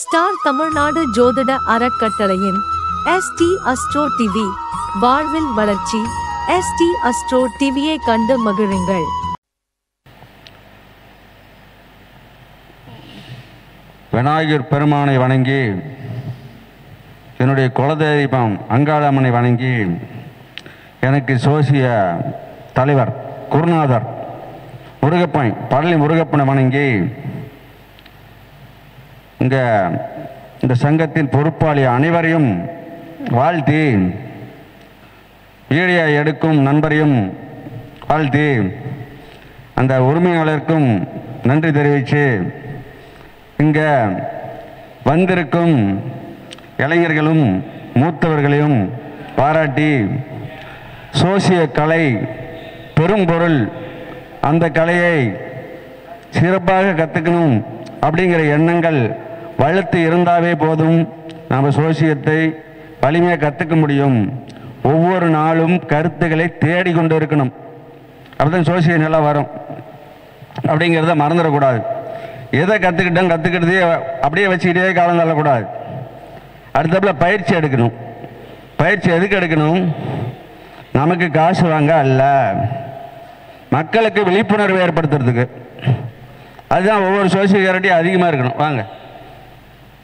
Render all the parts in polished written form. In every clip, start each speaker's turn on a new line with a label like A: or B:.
A: Star Tamil Nadu ஜோதிட அறக்கட்டளையின் ST astro TV வாழ்வில் வளர்ச்சி. ST அஸ்ட்ரோ டிவியை கண்டு மகிழுங்கள்.
B: விநாயகர் பெருமானை வணங்கி, என்னுடைய குலதெய்வம் அங்காளம்மனை வணங்கி, எனக்கு சோசிய தலைவர் குருநாதர் முருகப்பன் பழனி முருகப்பனை வணங்கி, இந்த சங்கத்தின் பொறுப்பாளி அனைவரையும் வாழ்த்தி, வீடியோ எடுக்கும் நண்பரையும் வாழ்த்தி, அந்த உரிமையாளருக்கும் நன்றி தெரிவித்து, இங்கே வந்திருக்கும் இளைஞர்களும் மூத்தவர்களையும் பாராட்டி, சோசிய கலை பெரும்பொருள், அந்த கலையை சிறப்பாக கற்றுக்கணும் அப்படிங்கிற எண்ணங்கள் வளர்த்து இருந்தாவே போதும், நம்ம சோசியத்தை வலிமையாக கற்றுக்க முடியும். ஒவ்வொரு நாளும் கருத்துக்களை தேடி கொண்டு இருக்கணும். அப்போதான் சோசியம் நல்லா வரும் அப்படிங்கிறத மறந்துடக்கூடாது. எதை கற்றுக்கிட்டதே அப்படியே வச்சுக்கிட்டே காலம் தள்ளக்கூடாது. அடுத்தப்பல பயிற்சி எடுக்கணும். பயிற்சி எதுக்கு எடுக்கணும்? நமக்கு காசு வாங்க அல்ல, மக்களுக்கு விழிப்புணர்வு ஏற்படுத்துறதுக்கு. அதுதான் ஒவ்வொரு சோசியல் கேரண்டியும் அதிகமாக இருக்கணும். வாங்க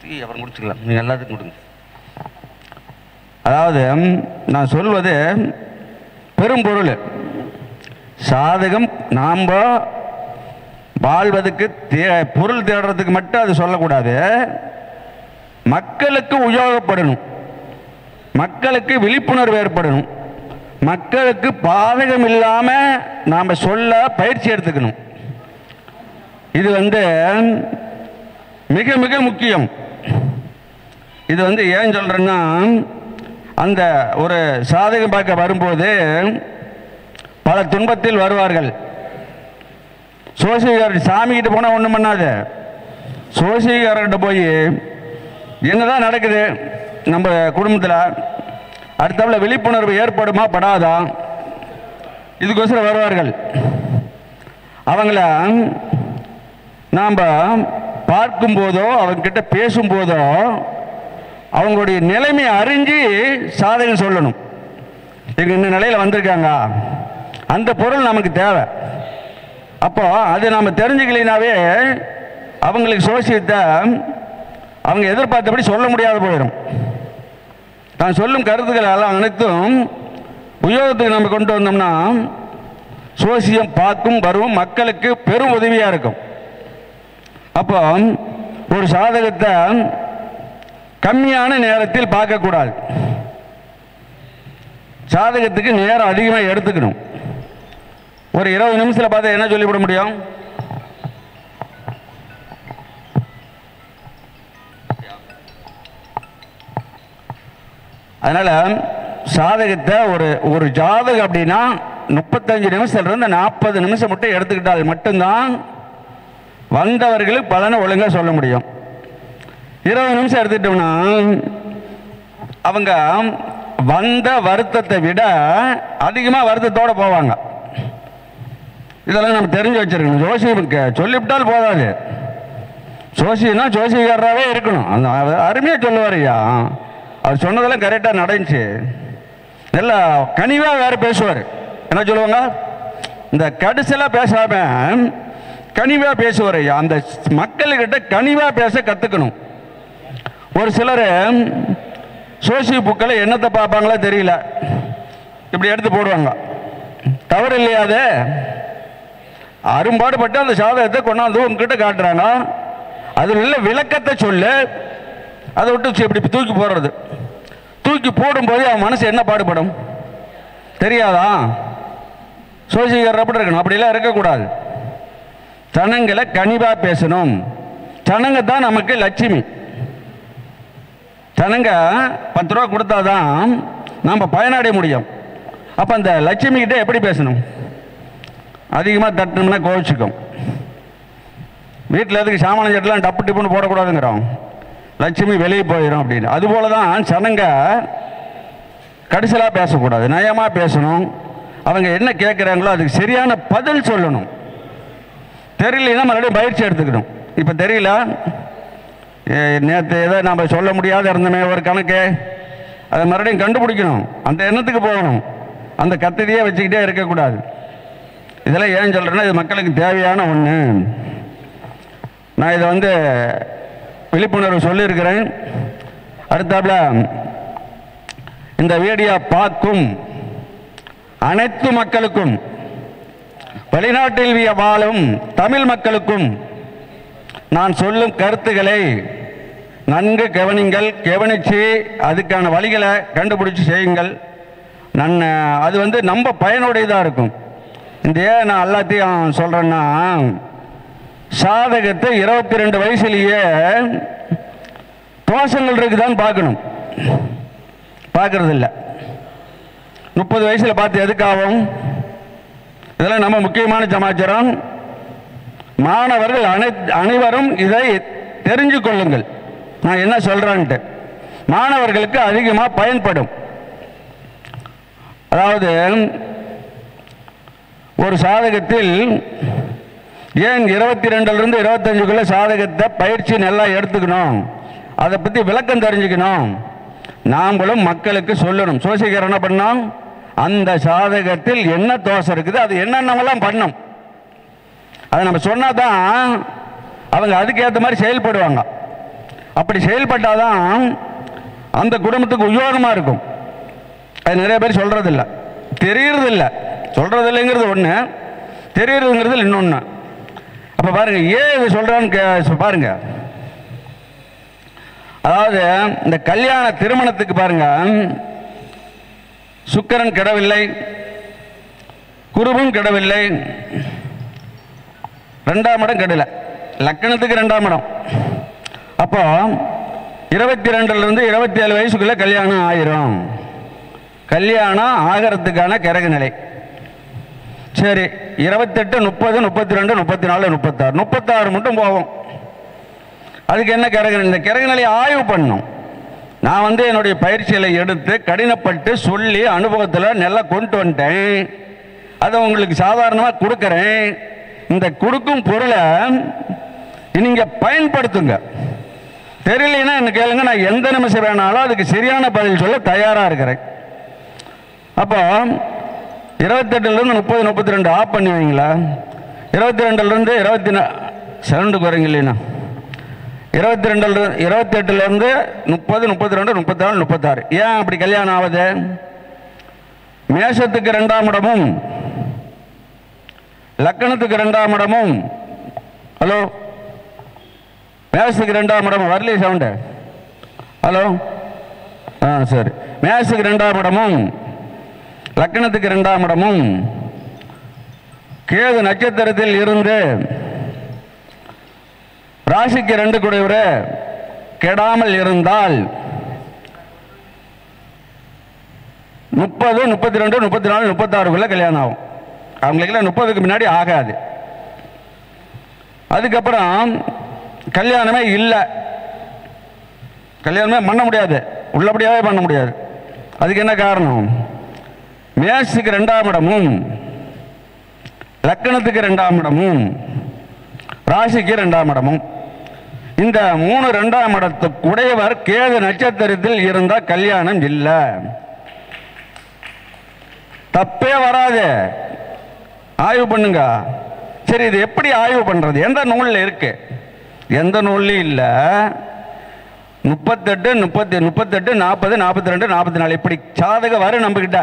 B: அப்புறம் முடிச்சுக்கலாம், நீங்கள் எல்லாத்துக்கும் கொடுங்க. அதாவது நான் சொல்வது பெரும்பொருள் சாதகம். நாம் வாழ்வதற்கு பொருள் தேடுறதுக்கு மட்டும் அது சொல்லக்கூடாது. மக்களுக்கு உபயோகப்படணும், மக்களுக்கு விழிப்புணர்வு ஏற்படணும், மக்களுக்கு பாதகம் இல்லாமல் நாம் சொல்ல பயிற்சி எடுத்துக்கணும். இது மிக மிக முக்கியம். இது ஏன் சொல்கிறேன்னா, அந்த ஒரு சாதகம் பார்க்க வரும்போது பல துன்பத்தில் வருவார்கள். சோசியக்காரர் சாமிக்கிட்ட போனால் ஒன்றும் பண்ணாது. சோசியக்காரர்கிட்ட போய் என்னதான் நடக்குது நம்ம குடும்பத்தில், அடுத்தவள விழிப்புணர்வு ஏற்படுமா படாதா, இதுக்கோசரம் வருவார்கள். அவங்கள நாம் பார்க்கும்போதோ அவங்கக்கிட்ட பேசும்போதோ அவங்களுடைய நிலைமை அறிஞ்சு சாதகம் சொல்லணும். இவங்க இந்த நிலையில் வந்திருக்காங்க, அந்த பொருள் நமக்கு தேவை. அப்போ அதை நாம் தெரிஞ்சுக்கலினாவே அவங்களுக்கு சோசியத்தை அவங்க எதிர்பார்த்தபடி சொல்ல முடியாத போயிடும். தான் சொல்லும் கருத்துக்கள் எல்லாம் அனைத்தும் உபயோகத்துக்கு நம்ம கொண்டு வந்தோம்னா சோசியம் பார்க்கும் வரும் மக்களுக்கு பெரும் உதவியாக இருக்கும். அப்போ ஒரு சாதகத்தை கம்மியான நேரத்தில் பார்க்கக்கூடாது. சாதகத்துக்கு நேரம் அதிகமாக எடுத்துக்கணும். ஒரு 20 நிமிஷத்தில் பார்த்தா என்ன சொல்லிவிட முடியும்? அதனால் சாதகத்தை ஒரு ஜாதகம் அப்படின்னா 35 நிமிஷத்துலேருந்து 40 நிமிஷம் மட்டும் எடுத்துக்கிட்டால் மட்டும்தான் வந்தவர்களுக்கு பலனை ஒழுங்காக சொல்ல முடியும். 20 நிமிஷம் எடுத்துக்கிட்டோம்னா அவங்க வந்த வருத்தத்தை விட அதிகமாக வருத்தத்தோடு போவாங்க. இதெல்லாம் நம்ம தெரிஞ்சு வச்சிருக்கணும். ஜோசியருக்கு சொல்லிவிட்டால் போதாது. ஜோசியன்னா ஜோசியக்காரராகவே இருக்கணும். அந்த அருமையாக சொல்லுவார் ஐயா, அவர் சொன்னதெல்லாம் கரெக்டாக நடந்துச்சு. நல்லா கனிவாக வேறு பேசுவார். என்ன சொல்லுவாங்க, இந்த கடிசெல்லாம் பேசாமல் கனிவாக பேசுவார் ஐயா. அந்த மக்கள்கிட்ட கனிவாக பேச கற்றுக்கணும். ஒரு சிலர் சோசிய புக்களை என்னத்தை பார்ப்பாங்களோ தெரியல, இப்படி எடுத்து போடுவாங்க. தவறு இல்லையா? அது அரும்பாடுபட்டு அந்த சாதகத்தை கொண்டாந்து உங்ககிட்ட காட்டுறாங்க. அதில் உள்ள விளக்கத்தை சொல்லு, அதை விட்டு இப்படி தூக்கி போடுறது. தூக்கி போடும்போது அவன் மனசு என்ன பாடுபடும் தெரியாதா? சோசியக்காரர் அப்படி இருக்கணும். அப்படிலாம் இருக்கக்கூடாது. ஜனங்களை கனிவாக பேசணும். ஜனங்க தான் நமக்கு லட்சுமி. ஜனங்க 10 ரூபா கொடுத்தாதான் நம்ம பயனடைய முடியும். அப்போ அந்த லட்சுமி கிட்ட எப்படி பேசணும்? அதிகமாக தட்டணும்னா கோவிச்சுக்கும். வீட்டில் எதுக்கு சாமான சட்டெலாம் டப்பு டிப்புன்னு போடக்கூடாதுங்கிறோம். லட்சுமி வெளியே போயிடும் அப்படின்னு. அதுபோல தான் ஜனங்க கடிசலாக பேசக்கூடாது, நயமாக பேசணும். அவங்க என்ன கேட்குறாங்களோ அதுக்கு சரியான பதில் சொல்லணும். தெரியலன்னா மறுபடியும் பயிற்சி எடுத்துக்கணும். இப்போ தெரியல, நேற்று ஏதோ நம்ம சொல்ல முடியாத இருந்தமே ஒரு கணக்கு, அதை மறுபடியும் கண்டுபிடிக்கணும். அந்த எண்ணத்துக்கு போகணும். அந்த கத்திரியே வச்சுக்கிட்டே இருக்கக்கூடாது. இதெல்லாம் ஏன் சொல்கிறேன்னா, இது மக்களுக்கு தேவையான ஒன்று. நான் இதை விழிப்புணர்வு சொல்லியிருக்கிறேன். அடுத்தாப்புல இந்த வீடியோ பார்க்கும் அனைத்து மக்களுக்கும், வெளிநாட்டில் வாழும் தமிழ் மக்களுக்கும் நான் சொல்லும் கருத்துக்களை நன்கு கவனித்து அதுக்கான வழிகளை கண்டுபிடிச்சி செய்யுங்கள். அது நம்ம பயனுடையதாக இருக்கும். இந்த ஏன் நான் எல்லாத்தையும் சொல்கிறேன்னா, சாதகத்தை 22 வயசுலேயே தோஷங்கள் இருக்குதான்னு பார்க்கணும். பார்க்கறதில்ல. 30 வயசில் பார்த்து எதுக்காகும்? இதெல்லாம் நம்ம முக்கியமான சமாச்சாரம். மாணவர்கள் அனைவரும் இதை தெரிஞ்சு கொள்ளுங்கள். நான் என்ன சொல்கிறேன்ட்டு மாணவர்களுக்கு அதிகமாக பயன்படும். அதாவது ஒரு சாதகத்தில் ஏன் 22லிருந்து 25க்குள்ள சாதகத்தை பயிற்சி நல்லா எடுத்துக்கணும், அதை பற்றி விளக்கம் தெரிஞ்சுக்கணும். நாமளும் மக்களுக்கு சொல்லணும். சோசிகர் என்ன பண்ணோம், அந்த சாதகத்தில் என்ன தோஷம் இருக்குது, அது என்னென்னலாம் பண்ணும், அதை நம்ம சொன்னால் தான் அவங்க அதுக்கேற்ற மாதிரி செயல்படுவாங்க. அப்படி செயல்பட்டால் தான் அந்த குடும்பத்துக்கு உபயோகமாக இருக்கும். அது நிறைய பேர் சொல்கிறதில்ல, தெரியறதில்லை. சொல்கிறதில்லைங்கிறது ஒன்று, தெரியறதுங்கிறது இன்னொன்று. அப்போ பாருங்கள், ஏன் இது சொல்கிறான்னு பாருங்கள். அதாவது இந்த கல்யாண திருமணத்துக்கு பாருங்க, சுக்கிரன் கெடவில்லை, குருவும் கெடவில்லை, 2ஆம் இடம் கெடல, லக்கணத்துக்கு 2ஆம் இடம். அப்போ 22லிருந்து 27 வயசுக்குள்ள கல்யாணம் ஆயிரும். கல்யாணம் ஆகிறதுக்கான கிரக நிலை. சரி, 28, 30, 32, 34, 36, 36 மட்டும் போகும். அதுக்கு என்ன கிரக, இந்த கிரக நிலையை ஆய்வு பண்ணும். நான் என்னுடைய பயிற்சிகளை எடுத்து கடினப்பட்டு சொல்லி அனுபவத்தில் நல்லா கொண்டு வந்துட்டேன். அதை உங்களுக்கு சாதாரணமாக கொடுக்குறேன். இந்த கொடுக்கும் பொருளை நீங்கள் பயன்படுத்துங்க. தெரியலன்னா என்ன கேளுங்க, நான் எந்த நிமிஷம் வேணாலும் அதுக்கு சரியான பதில் சொல்ல தயாராக இருக்கிறேன். அப்போ 28லேருந்து 30, 32 ஆஃப் பண்ணுவீங்களா? 22லேருந்து 27 குறைங்க இல்லைண்ணா, 28லேருந்து 30, 32, 34, 36. ஏன் அப்படி கல்யாணம் ஆகுது? மேஷத்துக்கு 2ஆம் இடமும் லக்கணத்துக்கு 2ஆம் இடமும், ஹலோ, மேஷத்துக்கு 2ஆம் இடம் வரலையே சவுண்டு, ஹலோ, சரி, மேஷத்துக்கு 2ஆம் இடமும் லக்கணத்துக்கு 2ஆம் இடமும் கேது நட்சத்திரத்தில் இருந்து ராசிக்கு 2 கூடையவர் கெடாமல் இருந்தால் 30, 32, 34, 36 கல்யாணம் ஆகும். அவங்களுக்கெல்லாம் 30க்கு முன்னாடி ஆகாது. அதுக்கப்புறம் கல்யாணமே இல்லை, கல்யாணமே பண்ண முடியாது, உள்ளபடியாகவே பண்ண முடியாது. அதுக்கு என்ன காரணம்? மேஷத்துக்கு 2ஆம் இடமும் லக்கணத்துக்கு 2ஆம் இடமும் ராசிக்கு 2ஆம் இடமும், இந்த 3 2ஆம் இடத்துக்கு உடையவர் கேது நட்சத்திரத்தில் இருந்தால் கல்யாணம் இல்லை. தப்பே வராது, ஆய்வு பண்ணுங்க. சரி, இது எப்படி ஆய்வு பண்றது? எந்த நூலில் இருக்கு? எந்த நூல்லையும் இல்லை. 38, 40, 42, 44 இப்படி ஜாதகம் வரும் நம்ம கிட்ட.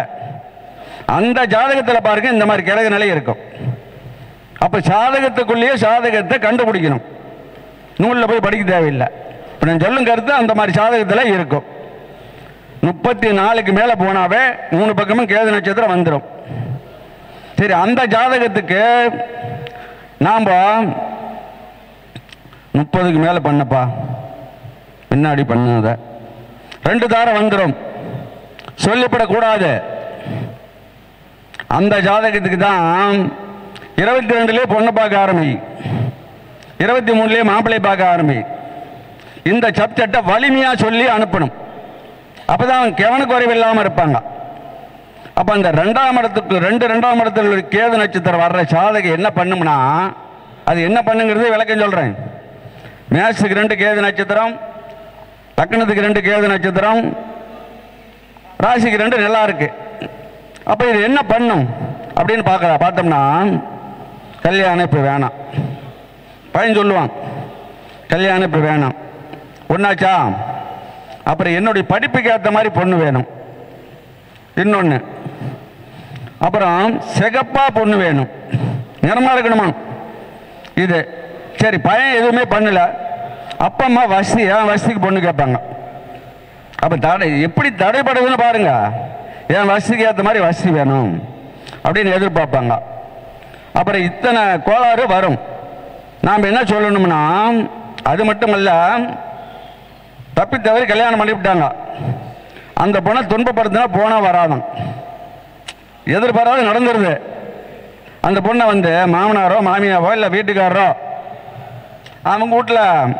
B: அந்த ஜாதகத்தில் பாருங்க, இந்த மாதிரி கிழக்கு நிலை இருக்கும். அப்ப ஜாதகத்துக்குள்ளேயே ஜாதகத்தை கண்டுபிடிக்கணும், நூலில் போய் படிக்க தேவையில்லை. இப்போ நான் சொல்லும் கருத்து அந்த மாதிரி ஜாதகத்தில் இருக்கும். 34க்கு மேலே போனாவே 3 பக்கமும் கேது நட்சத்திரம் வந்துடும். சரி, அந்த ஜாதகத்துக்கு நாம் 30க்கு மேலே பண்ணப்பா, பின்னாடி பண்ணாத, 2 தாரம் வந்துடும், சொல்லிவிடக்கூடாது. அந்த ஜாதகத்துக்கு தான் 22லேயே பொண்ணு பார்க்க ஆரம்பி, 23லேயே மாப்பிள்ளை பார்க்க ஆரம்பி. இந்த சப்ஜெக்டை வலிமையாக சொல்லி அனுப்பணும். அப்போதான் கவனக்குறைவு இல்லாமல் இருப்பாங்க. அப்போ அந்த 2ஆம் இடத்துக்கு 2ஆம் இடத்துல கேது நட்சத்திரம் வர்ற ஜாதகம் என்ன பண்ணும்னா, அது என்ன பண்ணுங்கிறது விளக்கம் சொல்கிறேன். மேஷத்துக்கு 2 கேது நட்சத்திரம், லக்னத்துக்கு 2 கேது நட்சத்திரம், ராசிக்கு 2 நல்லா இருக்கு. அப்போ இது என்ன பண்ணும் அப்படின்னு பார்த்தோம்னா, கல்யாணம் இப்போ வேணாம். பையன் சொல்லுவான் கல்யாணம் இப்போ வேணாம். ஒன்றாச்சா? அப்புறம் என்னுடைய படிப்புக்கு ஏற்ற மாதிரி பொண்ணு வேணும். இன்னொன்று, அப்புறம் சிகப்பா பொண்ணு வேணும், நிறமாக இருக்கணுமா. இது சரி, பையன் எதுவுமே பண்ணல, அப்பா அம்மா வசதிக்கு பொண்ணு கேட்பாங்க. அப்போ எப்படி தடைப்படுதுன்னு பாருங்க. என் வசதிக்கு ஏற்ற மாதிரி வசதி வேணும் அப்படின்னு எதிர்பார்ப்பாங்க. அப்புறம் இத்தனை கோளாறு வரும். நாம் என்ன சொல்லணும்னா, அது மட்டுமல்ல, தப்பி தவறி கல்யாணம் பண்ணிவிட்டாங்க, அந்த பொண்ணை துன்பப்படுத்தினா போனால் வராதான், எதிர்பாராது நடந்துருது. அந்த பொண்ணை மாமனாரோ மாமியாவோ இல்லை வீட்டுக்காரரோ அவங்க வீட்டில்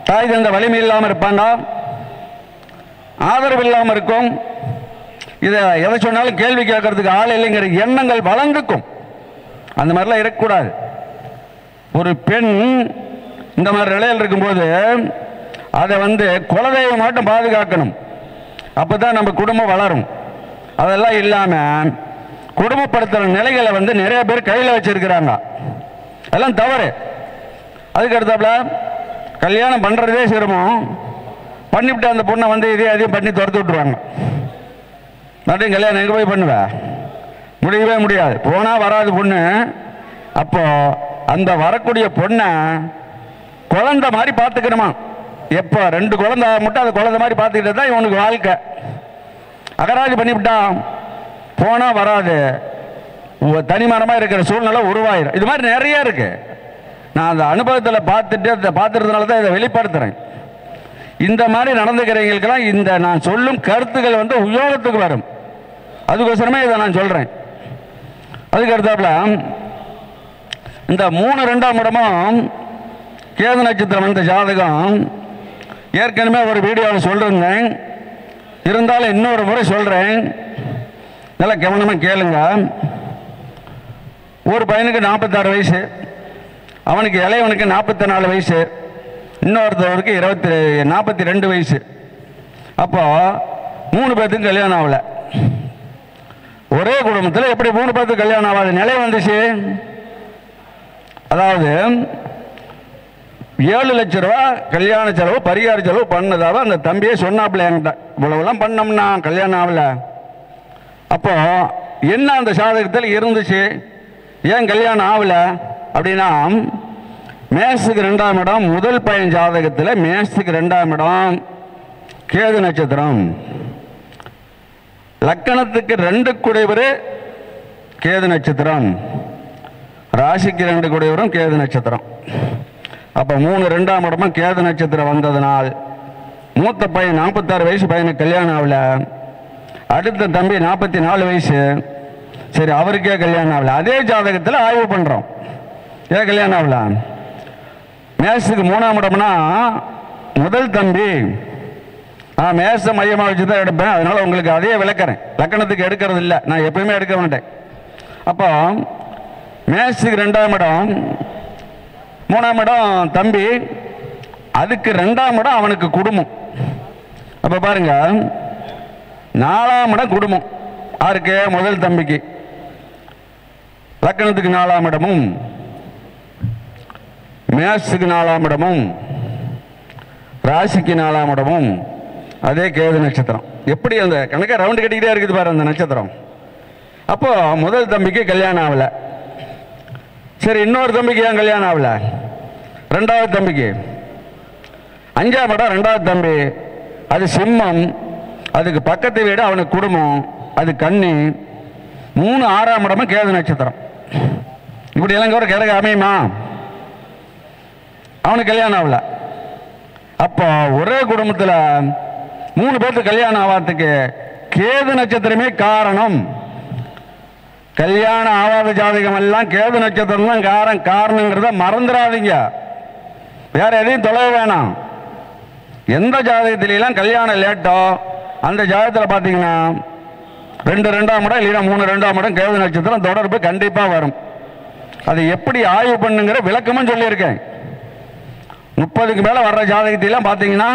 B: தாய் தந்த வலிமை இல்லாமல் இருப்பாங்க, ஆதரவு இல்லாமல் இருக்கும். இதை எதை சொன்னாலும் கேள்வி கேட்கறதுக்கு ஆள் இல்லைங்கிற எண்ணங்கள் வளர்ந்துக்கும். அந்த மாதிரிலாம் இருக்கக்கூடாது. ஒரு பெண் இந்த மாதிரி நிலையில் இருக்கும்போது அதை குலதெய்வம் மட்டும் பாதுகாக்கணும். அப்போ தான் நம்ம குடும்பம் வளரும். அதெல்லாம் இல்லாமல் குடும்பப்படுத்துகிற நிலைகளை நிறைய பேர் கையில் வச்சிருக்கிறாங்க. அதெல்லாம் தவறு. அதுக்கு அடுத்தாப்புல கல்யாணம் பண்ணுறதே சிரமம், பண்ணிவிட்டு அந்த பொண்ணை இதே அதையும் பண்ணி துரத்து விட்டுருவாங்க. மறுபடியும் கல்யாணம் எங்கே போய் பண்ணுவேன்? முடியவே முடியாது, போனால் வராது பொண்ணு. அப்போ அந்த வரக்கூடிய பொண்ணை குழந்தை மாதிரி பார்த்துக்கணுமா. எப்போ 2 குழந்தை மட்டும் அந்த குழந்தை மாதிரி பார்த்துக்கிட்டே தான் இவனுக்கு வாழ்க்கை. அகராஜ் பண்ணிவிட்டான், போனால் வராது, தனிமரமாக இருக்கிற சூழ்நிலை உருவாயிரும். இது மாதிரி நிறைய இருக்கு. நான் அந்த அனுபவத்தில் பார்த்துறதுனால தான் இதை வெளிப்படுத்துகிறேன். இந்த மாதிரி நடந்துக்கிறவங்களுக்கெல்லாம் இந்த நான் சொல்லும் கருத்துக்கள் உபயோகத்துக்கு வரும். அதுக்கோசரமே இதை நான் சொல்கிறேன். அதுக்கு அடுத்தாப்புல இந்த 3 2ஆம் இடமும் கேது நட்சத்திரம் இந்த ஜாதகம் ஏற்கனவே ஒரு வீடியோவில் சொல்லியிருந்தேன். இருந்தாலும் இன்னொரு முறை சொல்கிறேன், நல்லா கவனமாக கேளுங்க. ஒரு பையனுக்கு 46 வயசு, அவனுக்கு இளையவனுக்கு 44 வயசு, இன்னொருத்தவருக்கு 42 வயசு. அப்போ 3 பேர்த்துக்கு கல்யாணம் ஆகலை. ஒரே குடும்பத்தில் எப்படி 3 பேர்த்துக்கு கல்யாணம் ஆகாத நிலை வந்துச்சு? அதாவது 7 லட்ச ரூபா கல்யாண செலவு பரிகார செலவு பண்ணதாக அந்த தம்பியே சொன்னாப்புல என்கிட்ட. இவ்வளவுலாம் பண்ணோம்னா கல்யாணம் ஆகலை. அப்போ என்ன அந்த சாதகத்தில் இருந்துச்சு, ஏன் கல்யாணம் ஆகலை அப்படின்னா, மேஷத்துக்கு 2ஆம் இடம் முதல் பையன் ஜாதகத்தில் மேஷத்துக்கு 2ஆம் இடம் கேது நட்சத்திரம், லக்கணத்துக்கு 2 குடைவர் கேது நட்சத்திரம், ராசிக்கு 2 குடைவரும் கேது நட்சத்திரம். அப்போ 3 2ஆம் இடமும் கேது நட்சத்திரம் வந்ததுனால் மூத்த பையன் 46 வயசு பையனுக்கு கல்யாணம் ஆகல. அடுத்த தம்பி 44 வயசு, சரி அவருக்கே கல்யாணம் ஆகல. அதே ஜாதகத்தில் ஆய்வு பண்ணுறோம், ஏன் கல்யாணம் ஆகல. மேஷத்துக்கு 3ஆம் இடம்னா முதல் தம்பி, நான் மேஷ மையமாக வச்சு தான் எடுப்பேன், அதனால உங்களுக்கு அதே விளக்குறேன். லக்கணத்துக்கு எடுக்கிறது இல்லை, நான் எப்பயுமே எடுக்க மாட்டேன். அப்போ மேஷத்துக்கு 2ஆம் இடம் 3ஆம் இடம் தம்பி, அதுக்கு 2ஆம் இடம் அவனுக்கு குடும்பம். அப்போ பாருங்க, 4ஆம் இடம் குடும்பம் யாருக்கு? முதல் தம்பிக்கு. லக்கணத்துக்கு 4ஆம் இடமும் மேஷத்துக்கு 4ஆம் இடமும் ராசிக்கு 4ஆம் இடமும் அதே கேது நட்சத்திரம். எப்படி அந்த கணக்கை ரவுண்டு கட்டிக்கிட்டே இருக்குது பாரு அந்த நட்சத்திரம். அப்போ முதல் தம்பிக்கு கல்யாணம் ஆகலை. சரி, இன்னொரு தம்பிக்கு ஏன் கல்யாணம் ஆகல? 2ஆவது தம்பிக்கு 5ஆம் இடம் 2ஆவது தம்பி, அது சிம்மம், அதுக்கு பக்கத்து வீடு அவனுக்கு குடும்பம், அது கன்னி. 3 6ஆம் இடமும் கேது நட்சத்திரம். இப்படி எல்லாம் கூட கிழக்கு அமையுமா? அவனுக்கு கல்யாணம் ஆகல. அப்போ ஒரே குடும்பத்தில் 3 பேருக்கு கல்யாணம் ஆகாததுக்கு கேது நட்சத்திரமே காரணம். கல்யாணம் ஆகாத ஜாதகம் எல்லாம் கேது நட்சத்திரம் தான் காரணங்கிறத மறந்துடாதீங்க. வேற எதையும் தொலைవ வேணாம். எந்த ஜாதகத்திலாம் கல்யாணம் லேட்டோ அந்த ஜாதகத்தில் பார்த்தீங்கன்னா 2 2ஆம் இடம் இல்லைன்னா 3 2ஆம் இடம் கேது நட்சத்திரம் தொடர்பு கண்டிப்பாக வரும். அதை எப்படி ஆய்வு பண்ணுங்கிற விளக்கமும் சொல்லியிருக்கேன். 30க்கு மேலே வர்ற ஜாதகத்தையெல்லாம் பார்த்தீங்கன்னா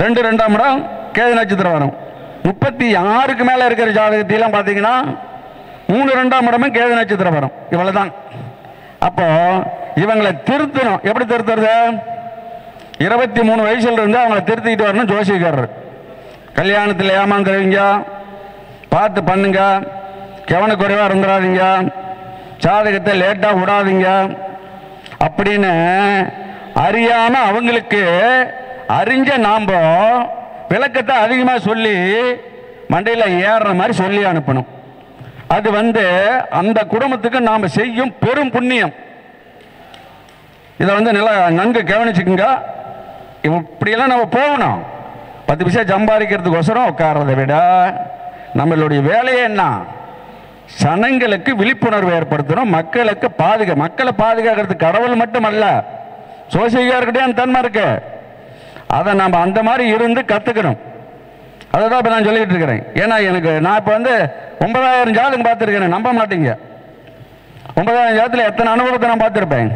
B: 2 2ஆம் இடம் கேது நட்சத்திரம் வரும். 36க்கு மேலே இருக்கிற ஜாதகத்தையெல்லாம் பார்த்தீங்கன்னா 3 2ஆம் இடமும் கேது நட்சத்திரம் வரும். இவ்வளவுதான். அப்போ இவங்களை திருத்தணும். எப்படி திருத்துறது? 23 வயசுல இருந்து அவங்களை திருத்திக்கிட்டு வரணும் ஜோசியக்காரர். கல்யாணத்தில் ஏமாந்துருவீங்க, பார்த்து பண்ணுங்க, கவனக்குறைவாக இருந்துடாதீங்க, ஜாதகத்தை லேட்டாக விடாதீங்க அப்படின்னு அறியாம அவங்களுக்கு அறிஞ்ச நாம விளக்கத்தை அதிகமாக சொல்லி மண்டையில் ஏறுற மாதிரி சொல்லி அனுப்பணும். அது அந்த குடும்பத்துக்கு நாம் செய்யும் பெரும் புண்ணியம். இதை நல்லா நன்கு கவனிச்சுக்குங்க. இப்படியெல்லாம் நம்ம போகணும். 10 பைசா சம்பாதிக்கிறதுக்கோசரம் உட்கார்றதை விட நம்மளுடைய வேலையை என்ன? சனங்களுக்கு விழிப்புணர்வு ஏற்படுத்தணும், மக்களை பாதுகாக்கிறது. கடவுள் மட்டுமல்ல, சோசியக்காரர்கிட்டே அந்த தன்மை இருக்கு. அதை நம்ம அந்த மாதிரி இருந்து கற்றுக்கணும். அதை தான் இப்போ நான் சொல்லிட்டு இருக்கிறேன். ஏன்னா நான் இப்போ 9000 ஜாதகம் பார்த்துருக்கேன். நம்ப மாட்டீங்க. 9000 ஜாதகத்தில் எத்தனை அனுபவத்தை நான் பார்த்துருப்பேன்.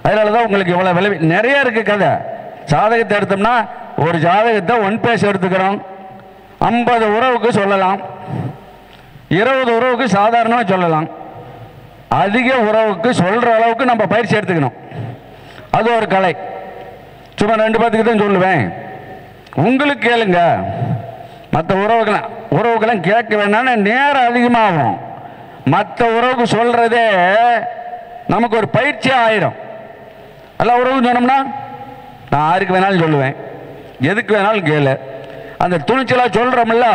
B: அதனால தான் உங்களுக்கு இவ்வளோ விளைவி நிறைய இருக்குது கதை. ஜாதகத்தை எடுத்தோம்னா ஒரு ஜாதகத்தை 1 பேஜ் எடுத்துக்கிறோம். 50 உறவுக்கு சொல்லலாம், 20 உறவுக்கு சாதாரணமாக சொல்லலாம். அதிக உறவுக்கு சொல்கிற அளவுக்கு நம்ம பயிற்சி எடுத்துக்கணும். அது ஒரு கலை. சும்மா 2 பேத்துக்கு தான் சொல்லுவேன். உங்களுக்கு கேளுங்க. மற்ற உறவுக்கெல்லாம் கேட்க வேணான்னு நேரம் அதிகமாகும். மற்ற உறவுக்கு சொல்கிறதே நமக்கு ஒரு பயிற்சியாக ஆயிடும். எல்லா உறவும் சொன்னோம்னா நான் யாருக்கு வேணாலும் சொல்லுவேன், எதுக்கு வேணாலும் கேளு. அந்த துணிச்சலாக சொல்கிறோம்ல,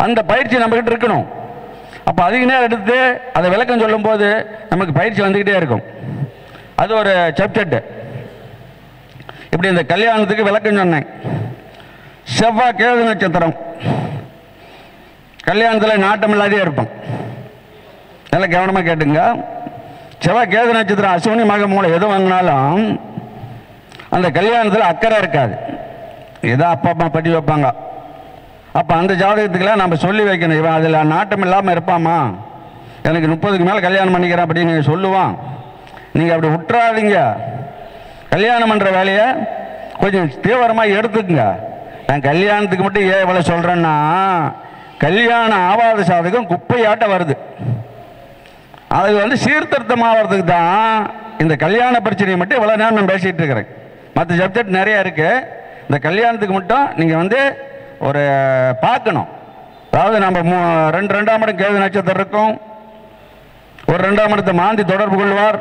B: அந்த பயிற்சி நம்மக்கிட்ட இருக்கணும். அப்போ அதிக நேரம் எடுத்து அதை விளக்கம் சொல்லும்போது நமக்கு பயிற்சி வந்துக்கிட்டே இருக்கும். அது ஒரு சப்ஜெக்ட். இப்படி இந்த கல்யாணத்துக்கு விளக்கம் சொன்னேன். செவ்வாய் கேது நட்சத்திரம் கல்யாணத்தில் நாட்டம் இல்லாதே இருப்போம். நல்லா கவனமாக கேட்டுங்க. செவ்வாய் கேது நட்சத்திரம் அஸ்வினி மக மூலம் எது வாங்கினாலும் அந்த கல்யாணத்தில் அக்கறை இருக்காது. ஏதோ அப்பா அம்மா பட்டி வைப்பாங்க. அப்போ அந்த ஜாதகத்துக்கெல்லாம் நம்ம சொல்லி வைக்கணும். இவன் அதில் நாட்டம் இல்லாமல் இருப்பாமா, எனக்கு 30க்கு மேலே கல்யாணம் பண்ணிக்கிறேன் அப்படின்னு சொல்லுவான். நீங்கள் அப்படி விட்டுறாதீங்க. கல்யாணம் பண்ணுற வேலையை கொஞ்சம் தீவிரமாக எடுத்துக்குங்க. நான் கல்யாணத்துக்கு மட்டும் ஏன் இவ்வளோ சொல்கிறேன்னா, கல்யாணம் ஆவாத ஜாதகம் குப்பையாட்ட வருது. அது சீர்திருத்தம் ஆகிறதுக்கு தான் இந்த கல்யாண பிரச்சனையை மட்டும் இவ்வளோ நேரம் நான் பேசிகிட்டு இருக்கிறேன். மற்ற சப்ஜெக்ட் நிறையா இருக்குது. இந்த கல்யாணத்துக்கு மட்டும் நீங்கள் ஒரு பார்க்கணும். அதாவது நம்ம 2 2ஆம் இடம் கேது நட்சத்திரம் இருக்கும். ஒரு 2ஆம் இடத்தை மாந்தி தொடர்பு கொள்வார்.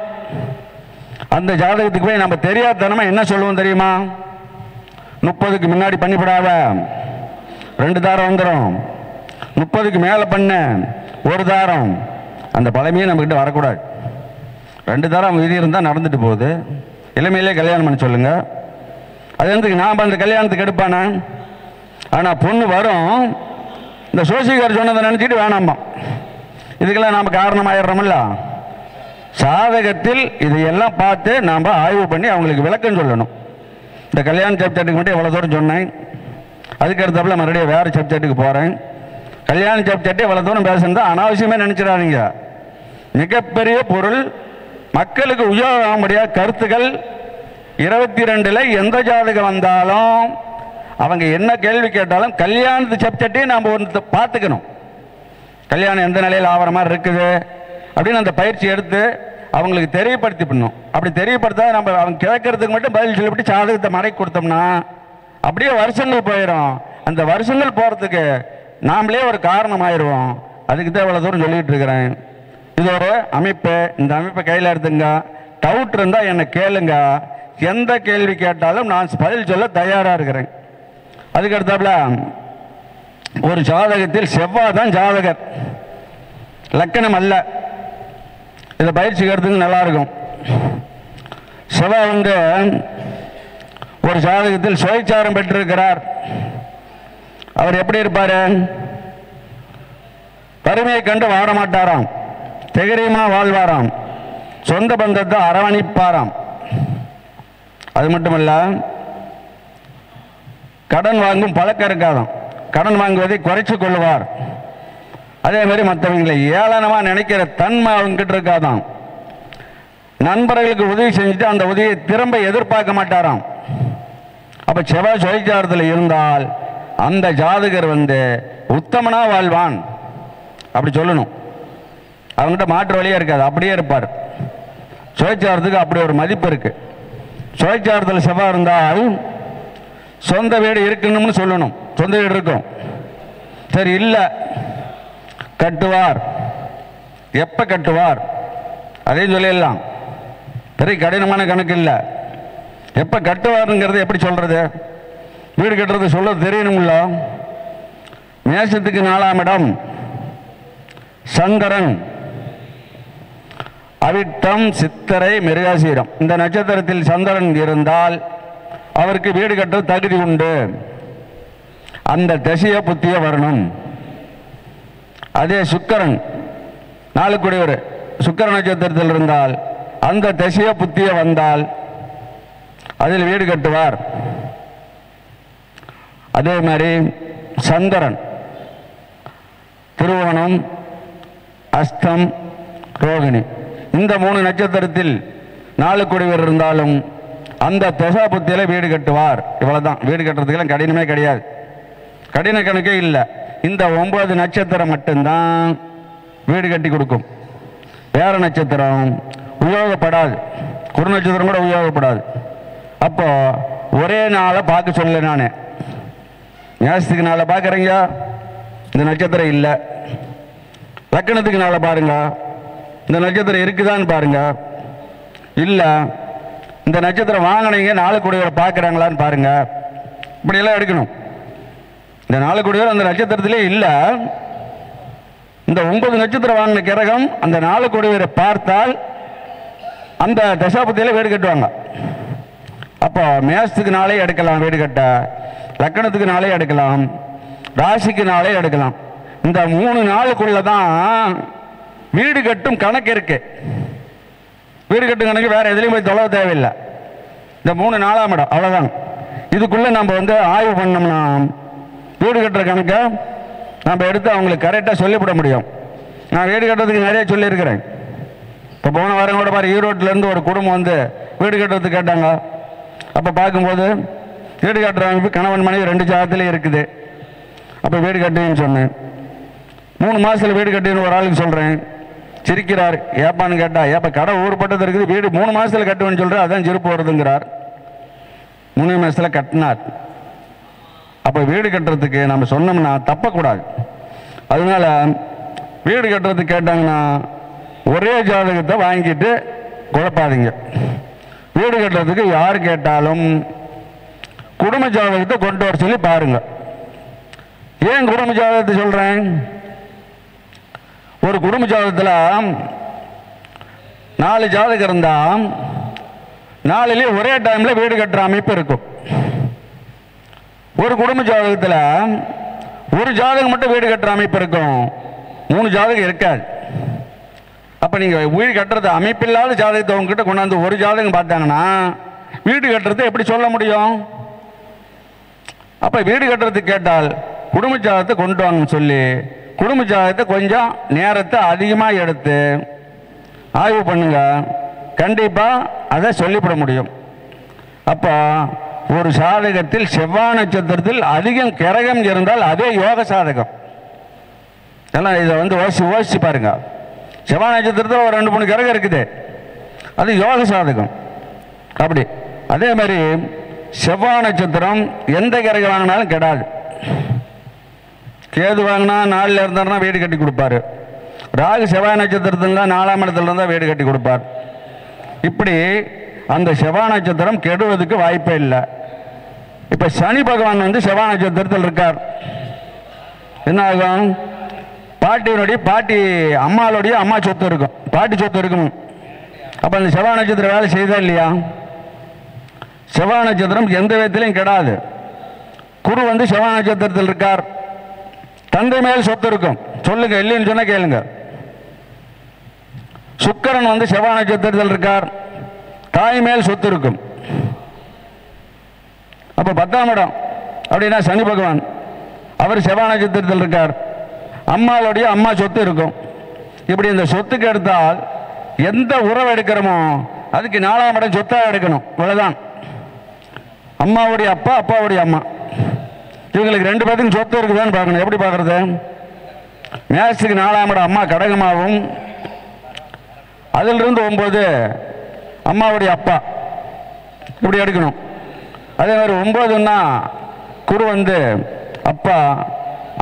B: அந்த ஜாதகத்துக்கு போய் நம்ம தெரியாதனமா என்ன சொல்லுவோம் தெரியுமா? 30க்கு முன்னாடி பண்ணிவிடாத, 2 தாரம் வந்துடும். 30க்கு மேலே பண்ண 1 தாரம். அந்த பழமையே நம்மக்கிட்ட வரக்கூடாது. 2 தாரம் விதி இருந்தால் நடந்துட்டு போகுது. இளமையிலே கல்யாணம் பண்ண சொல்லுங்க. அது நாம் அந்த கல்யாணத்துக்கு எடுப்பானே. ஆனால் பொண்ணு வரும். இந்த சோசியக்காரர் சொன்னதை நினச்சிட்டு வேணாமா, இதுக்கெல்லாம் நாம் காரணமாயிடுறோமில்ல. ஜாதகத்தில் இதையெல்லாம் பார்த்து நாம் ஆய்வு பண்ணி அவங்களுக்கு விளக்கம் சொல்லணும். இந்த கல்யாண சப்ஜெக்ட்டுக்கு மட்டும் எவ்வளோ தூரம் சொன்னேன். அதுக்கு அடுத்தப்பல மறுபடியும் வேறு சப்ஜெக்ட்டுக்கு போகிறேன். கல்யாண சப்ஜெக்ட் இவ்வளோ தூரம் பேசுனது அனாவசியமே நினச்சிடாதீங்க. மிகப்பெரிய பொருள், மக்களுக்கு உபயோகமுடைய கருத்துக்கள். 22ல் எந்த ஜாதகம் வந்தாலும் அவங்க என்ன கேள்வி கேட்டாலும் கல்யாணத்து சப்ஜெக்டே நாம் பார்த்துக்கணும். கல்யாணம் எந்த நிலையில் ஆகிற மாதிரி இருக்குது அப்படின்னு அந்த பயிற்சி எடுத்து அவங்களுக்கு தெரியப்படுத்தி பண்ணணும். அப்படி தெரியப்படுத்தாத நம்ம அவங்க கேட்கறதுக்கு மட்டும் பதில் சொல்லிவிட்டு ஜாதகத்தை மடக்கி கொடுத்தோம்னா அப்படியே வருஷங்கள் போயிடும். அந்த வருஷங்கள் போகிறதுக்கு நாமளே ஒரு காரணமாயிடுவோம். அதுக்கு தான் இவ்வளோ தூரம் சொல்லிகிட்டு இருக்கிறேன். இது ஒரு அமைப்பு. இந்த அமைப்பை கையில் எடுத்துங்க. டவுட் இருந்தால் என்னை கேளுங்க. எந்த கேள்வி கேட்டாலும் நான் பதில் சொல்ல தயாராக இருக்கிறேன். அதுக்கு அடுத்தாப்புல ஒரு ஜாதகத்தில் செவ்வாய் தான் ஜாதகர், லக்கணம் அல்ல. இதை பயிற்சி கருத்துக்கு நல்லா இருக்கும். செவ்வாய் ஒரு ஜாதகத்தில் சுயச்சாரம் பெற்றிருக்கிறார். அவர் எப்படி இருப்பார்? வறுமையை கண்டு வாட மாட்டாராம், தைரியமா வாழ்வாராம், சொந்த பந்தத்தை அரவணைப்பாராம். அது மட்டுமல்ல, கடன் வாங்கும் பழக்கம் இருக்காதாம், கடன் வாங்குவதை குறைச்சு கொள்ளுவார். அதே மாதிரி மற்றவங்களை ஏளனமாக நினைக்கிற தன்மை அவங்ககிட்ட இருக்காதான். நண்பர்களுக்கு உதவி செஞ்சுட்டு அந்த உதவியை திரும்ப எதிர்பார்க்க மாட்டாராம். அப்போ செவ்வாய் சுயச்சாரத்தில் இருந்தால் அந்த ஜாதகர் உத்தமனா வாழ்வான் அப்படி சொல்லணும். அவங்ககிட்ட மாற்று வழியே இருக்காது, அப்படியே இருப்பார். சுயச்சாரத்துக்கு அப்படி ஒரு மதிப்பு இருக்கு. சுயச்சாரத்தில் செவ்வாய் இருந்தால் சொந்த வீடு இருக்கணும்னு சொல்லணும், சொந்த வீடு இருக்கும். சரி, இல்லை கட்டுவார், எப்போ கட்டுவார் அதையும் சொல்லிடலாம். பெரிய கடினமான கணக்கு இல்லை. எப்போ கட்டுவாருங்கிறது எப்படி சொல்றது? வீடு கட்டுறது சொல்ல தெரியணும்ல. மேஷத்துக்கு 4ஆம் இடம் சந்திரன், அவிட்டம், சித்திரை, மிருகசீரம் இந்த நட்சத்திரத்தில் சந்திரன் இருந்தால் அவருக்கு வீடு கட்ட தகுதி உண்டு. அந்த திசைய புத்திய வரணும். அதே சுக்கிரன் 4 சுக்கிர நட்சத்திரத்தில் இருந்தால் அந்த திசைய புத்திய வந்தால் அதில் வீடு கட்டுவார். அதே மாதிரி சந்திரன் திருவோணம், அஸ்தம், ரோகிணி இந்த 3 நட்சத்திரத்தில் 4 இருந்தாலும் அந்த தசா புத்தியில வீடு கட்டுவார். இவ்வளவுதான். வீடு கட்டுறதுக்கெல்லாம் கடினமே கிடையாது, கடின கணக்கே இல்லை. இந்த 9 நட்சத்திரம் மட்டும்தான் வீடு கட்டி கொடுக்கும். வேற நட்சத்திரம் உபயோகப்படாது. குரு நட்சத்திரம் கூட உபயோகப்படாது. அப்போ ஒரே நாளை பார்க்க சொல்லல. நான் மேஷத்துக்கு நாளை பார்க்குறீங்க, இந்த நட்சத்திரம் இல்லை. லக்கணத்துக்கு நாளை பாருங்க, இந்த நட்சத்திரம் இருக்குதான்னு பாருங்க. இல்லை, இந்த நட்சத்திரம் வாங்கினீங்க 4 கோடிகளை பார்க்குறாங்களான்னு பாருங்க. இப்படியெல்லாம் எடுக்கணும். இந்த 4 கோடிகள் அந்த நட்சத்திரத்திலே இல்லை. இந்த 9 நட்சத்திரம் வாங்கின கிரகம் அந்த 4 கோடிகளை பார்த்தால் அந்த தசாபத்தியில வீடு கட்டுவாங்க. அப்போ மேஷத்துக்கு நாளே எடுக்கலாம் வீடு கட்ட, லக்கணத்துக்கு நாளே எடுக்கலாம், ராசிக்கு நாளே எடுக்கலாம். இந்த 3 நாளுக்குள்ள தான் வீடு கட்டும் கணக்கு இருக்கு. வீடு கட்டும் கணக்கு வேற எதுலையும் போய் தொலைవ தேவையில்லை. இந்த 3 4ஆம் இடம் அவ்வளோதான். இதுக்குள்ள நம்ம ஆய்வு பண்ணோம்னா வீடு கட்டுற கணக்கை நம்ம எடுத்து அவங்களுக்கு கரெக்டாக சொல்லிவிட முடியும். நான் வீடு கட்டுறதுக்கு நிறைய சொல்லியிருக்கிறேன். இப்போ போன வாரம் கூட பாரு, ஈரோட்டிலேருந்து ஒரு குடும்பம் வீடு கட்டுறதுக்கு கேட்டாங்க. அப்போ பார்க்கும்போது வீடு கட்டுறவங்க கணவன் மனைவி 2 ஜாதகத்திலே இருக்குது. அப்போ வீடு கட்டுன்னு சொன்னேன். 3 மாதத்தில் வீடு கட்டுன்னு ஒரு ஆளுக்கு சொல்கிறேன். சிரிக்கிறார். ஏப்பான்னு கேட்டா, ஏப்பா கடை ஊர்பட்டது இருக்குது, வீடு 3 மாதத்தில் கட்டுவேன்னு சொல்கிறேன், அதான் சிரிப்பு வருதுங்கிறார். 3 மாதத்தில் கட்டினார். அப்போ வீடு கட்டுறதுக்கு நம்ம சொன்னோம்னா தப்பக்கூடாது. அதனால வீடு கட்டுறதுக்கு கேட்டாங்கன்னா ஒரே ஜாதகத்தை வாங்கிட்டு குழப்பாதீங்க. வீடு கட்டுறதுக்கு யார் கேட்டாலும் குடும்ப ஜாதகத்தை கொண்டு வர சொல்லி பாருங்க. ஏன் குடும்ப ஜாதகத்தை சொல்றேன்? ஒரு குடும்ப ஜாதகத்தில் 4 ஜாதகம் இருந்தா 4லயும் ஒரே டைம்ல வீடு கட்டுற அமைப்பு இருக்கும். ஒரு குடும்ப ஜாதகத்தில் ஒரு ஜாதகம் மட்டும் வீடு கட்டுற அமைப்பு இருக்கும், 3 ஜாதகம் இருக்காது. அப்ப நீங்க வீடு கட்டுறது அமைப்பில்லாத ஜாதகத்தை உங்ககிட்ட கொண்டாந்து ஒரு ஜாதகம் பார்த்தாங்கன்னா வீடு கட்டுறது எப்படி சொல்ல முடியும்? அப்ப வீடு கட்டுறதுக்கு கேட்டால் குடும்ப ஜாதகத்தை கொண்டு வாங்கன்னு சொல்லி குடும்ப ஜாதகத்தை கொஞ்சம் நேரத்தை அதிகமாக எடுத்து ஆய்வு பண்ணுங்க, கண்டிப்பா அதை சொல்லிவிட முடியும். அப்போ ஒரு சாதகத்தில் செவ்வாய் நட்சத்திரத்தில் அதிகம் கிரகம் இருந்தால் அதே யோக சாதகம். எல்லாம் இதை யோசிச்சு பாருங்க. செவ்வாய் நட்சத்திரத்தில் ஒரு 2 3 கிரகம் இருக்குது, அது யோக சாதகம். அப்படி அதே மாதிரி செவ்வாய் நட்சத்திரம் எந்த கிரகம் வாங்கினாலும் கெடாது. கேது வாங்கினா 4ல் இருந்தாருன்னா வீடு கட்டி கொடுப்பாரு. ராகு செவ்வாய் நட்சத்திரத்தில் 4ஆம் இடத்துல இருந்தால் வீடு கட்டி கொடுப்பார். இப்படி அந்த செவ்வாய் நட்சத்திரம் கெடுவதுக்கு வாய்ப்பே இல்லை. இப்ப சனி பகவான் செவ்வாய் நட்சத்திரத்தில் இருக்கார். என்ன ஆகும்? பாட்டி அம்மாளுடைய அம்மா சொத்து இருக்கும், பாட்டி சொத்து இருக்கும். அப்ப அந்த செவ்வாய் நட்சத்திரம் வேலை செய்தா இல்லையா? செவ்வாய் நட்சத்திரம் எந்த விதத்திலையும் கெடாது. குரு செவ்வாய் நட்சத்திரத்தில் இருக்கார், தந்தை மேல் சொத்து இருக்கும். சொல்லுங்க, இல்லைன்னு சொன்னா கேளுங்க. சுக்கிரன் செவ்வாய் நட்சத்திரத்தில் இருக்கார், தாய் மேல் சொத்து இருக்கும். அப்ப 10ஆம் இடம் அப்படின்னா சனி பகவான், அவர் செவ்வாய் நட்சத்திரத்தில் இருக்கார், அம்மாளுடைய அம்மா சொத்து இருக்கும். இப்படி இந்த சொத்துக்கு எடுத்தால் எந்த உறவு எடுக்கிறோமோ அதுக்கு 4ஆம் இடம் சொத்தாக எடுக்கணும். இவ்வளோதான். அம்மாவுடைய அப்பா, அப்பாவுடைய அம்மா, இவங்களுக்கு 2 பேருக்கும் சொத்து இருக்குதான்னு பார்க்கணும். எப்படி பார்க்குறது? மேஷத்துக்கு 4ஆம் இடம் அம்மா கடகமாகவும், அதிலிருந்து 9 அம்மாவுடைய அப்பா, இப்படி எடுக்கணும். அதே மாதிரி 9ன்னா குரு வந்து அப்பா,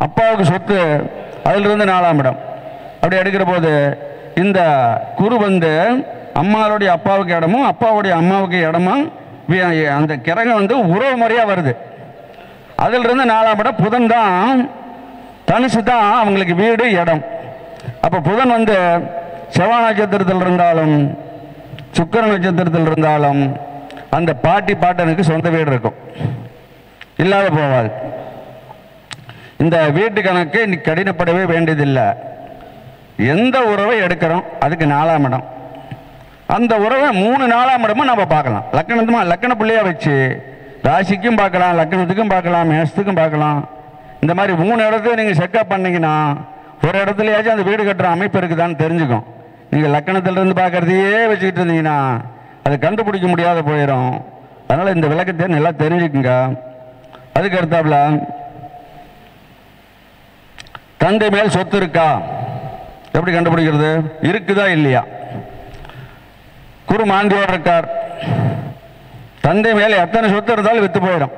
B: அப்பாவுக்கு சொத்து, அதிலிருந்து 4ஆம் இடம் அப்படி எடுக்கிற போது இந்த குரு வந்து அம்மாவுடைய அப்பாவுக்கு இடமும் அப்பாவுடைய அம்மாவுக்கு இடமும் அந்த கிரகம் வந்து உறவு முறையாக வருது. அதிலிருந்து 4ஆம் இடம் புதன் தான், தனுசு தான் அவங்களுக்கு வீடு இடம். அப்போ புதன் வந்து செவ்வாய் நட்சத்திரத்தில் இருந்தாலும் சுக்கிர நட்சத்திரத்தில் இருந்தாலும் அந்த பாட்டி பாட்டனுக்கு சொந்த வீடு இருக்கும், இல்லாத போவாது. இந்த வீட்டு கணக்கு இன்னைக்கு கடினப்படவே வேண்டியதில்லை. எந்த உறவை எடுக்கிறோம் அதுக்கு 4ஆம் இடம், அந்த உறவை 3 4ஆம் இடமும் நம்ம பார்க்கலாம். லக்கண பிள்ளையா வச்சு ராசிக்கும் பார்க்கலாம், லக்கணத்துக்கும் பார்க்கலாம், மேஷத்துக்கும் பார்க்கலாம். இந்த மாதிரி 3 இடத்தையும் நீங்கள் செக்கப் பண்ணிங்கன்னா ஒரு இடத்துலையாச்சும் அந்த வீடு கட்டுற அமைப்பு இருக்குதான்னு தெரிஞ்சுக்கும். நீங்கள் லக்கணத்திலிருந்து பார்க்குறதையே வச்சுக்கிட்டு இருந்தீங்கன்னா அதை கண்டுபிடிக்க முடியாத போயிடும். அதனால் இந்த விளக்கத்தை நல்லா தெரிஞ்சுக்குங்க. அதுக்கு அடுத்தாப்புல தந்தை மேல் சொத்து இருக்கா, எப்படி கண்டுபிடிக்கிறது? இருக்குதா இல்லையா? குரு மாந்தியோடு இருக்கார், தந்தை மேலே எத்தனை சொத்து இருந்தாலும் வித்து போயிடும்,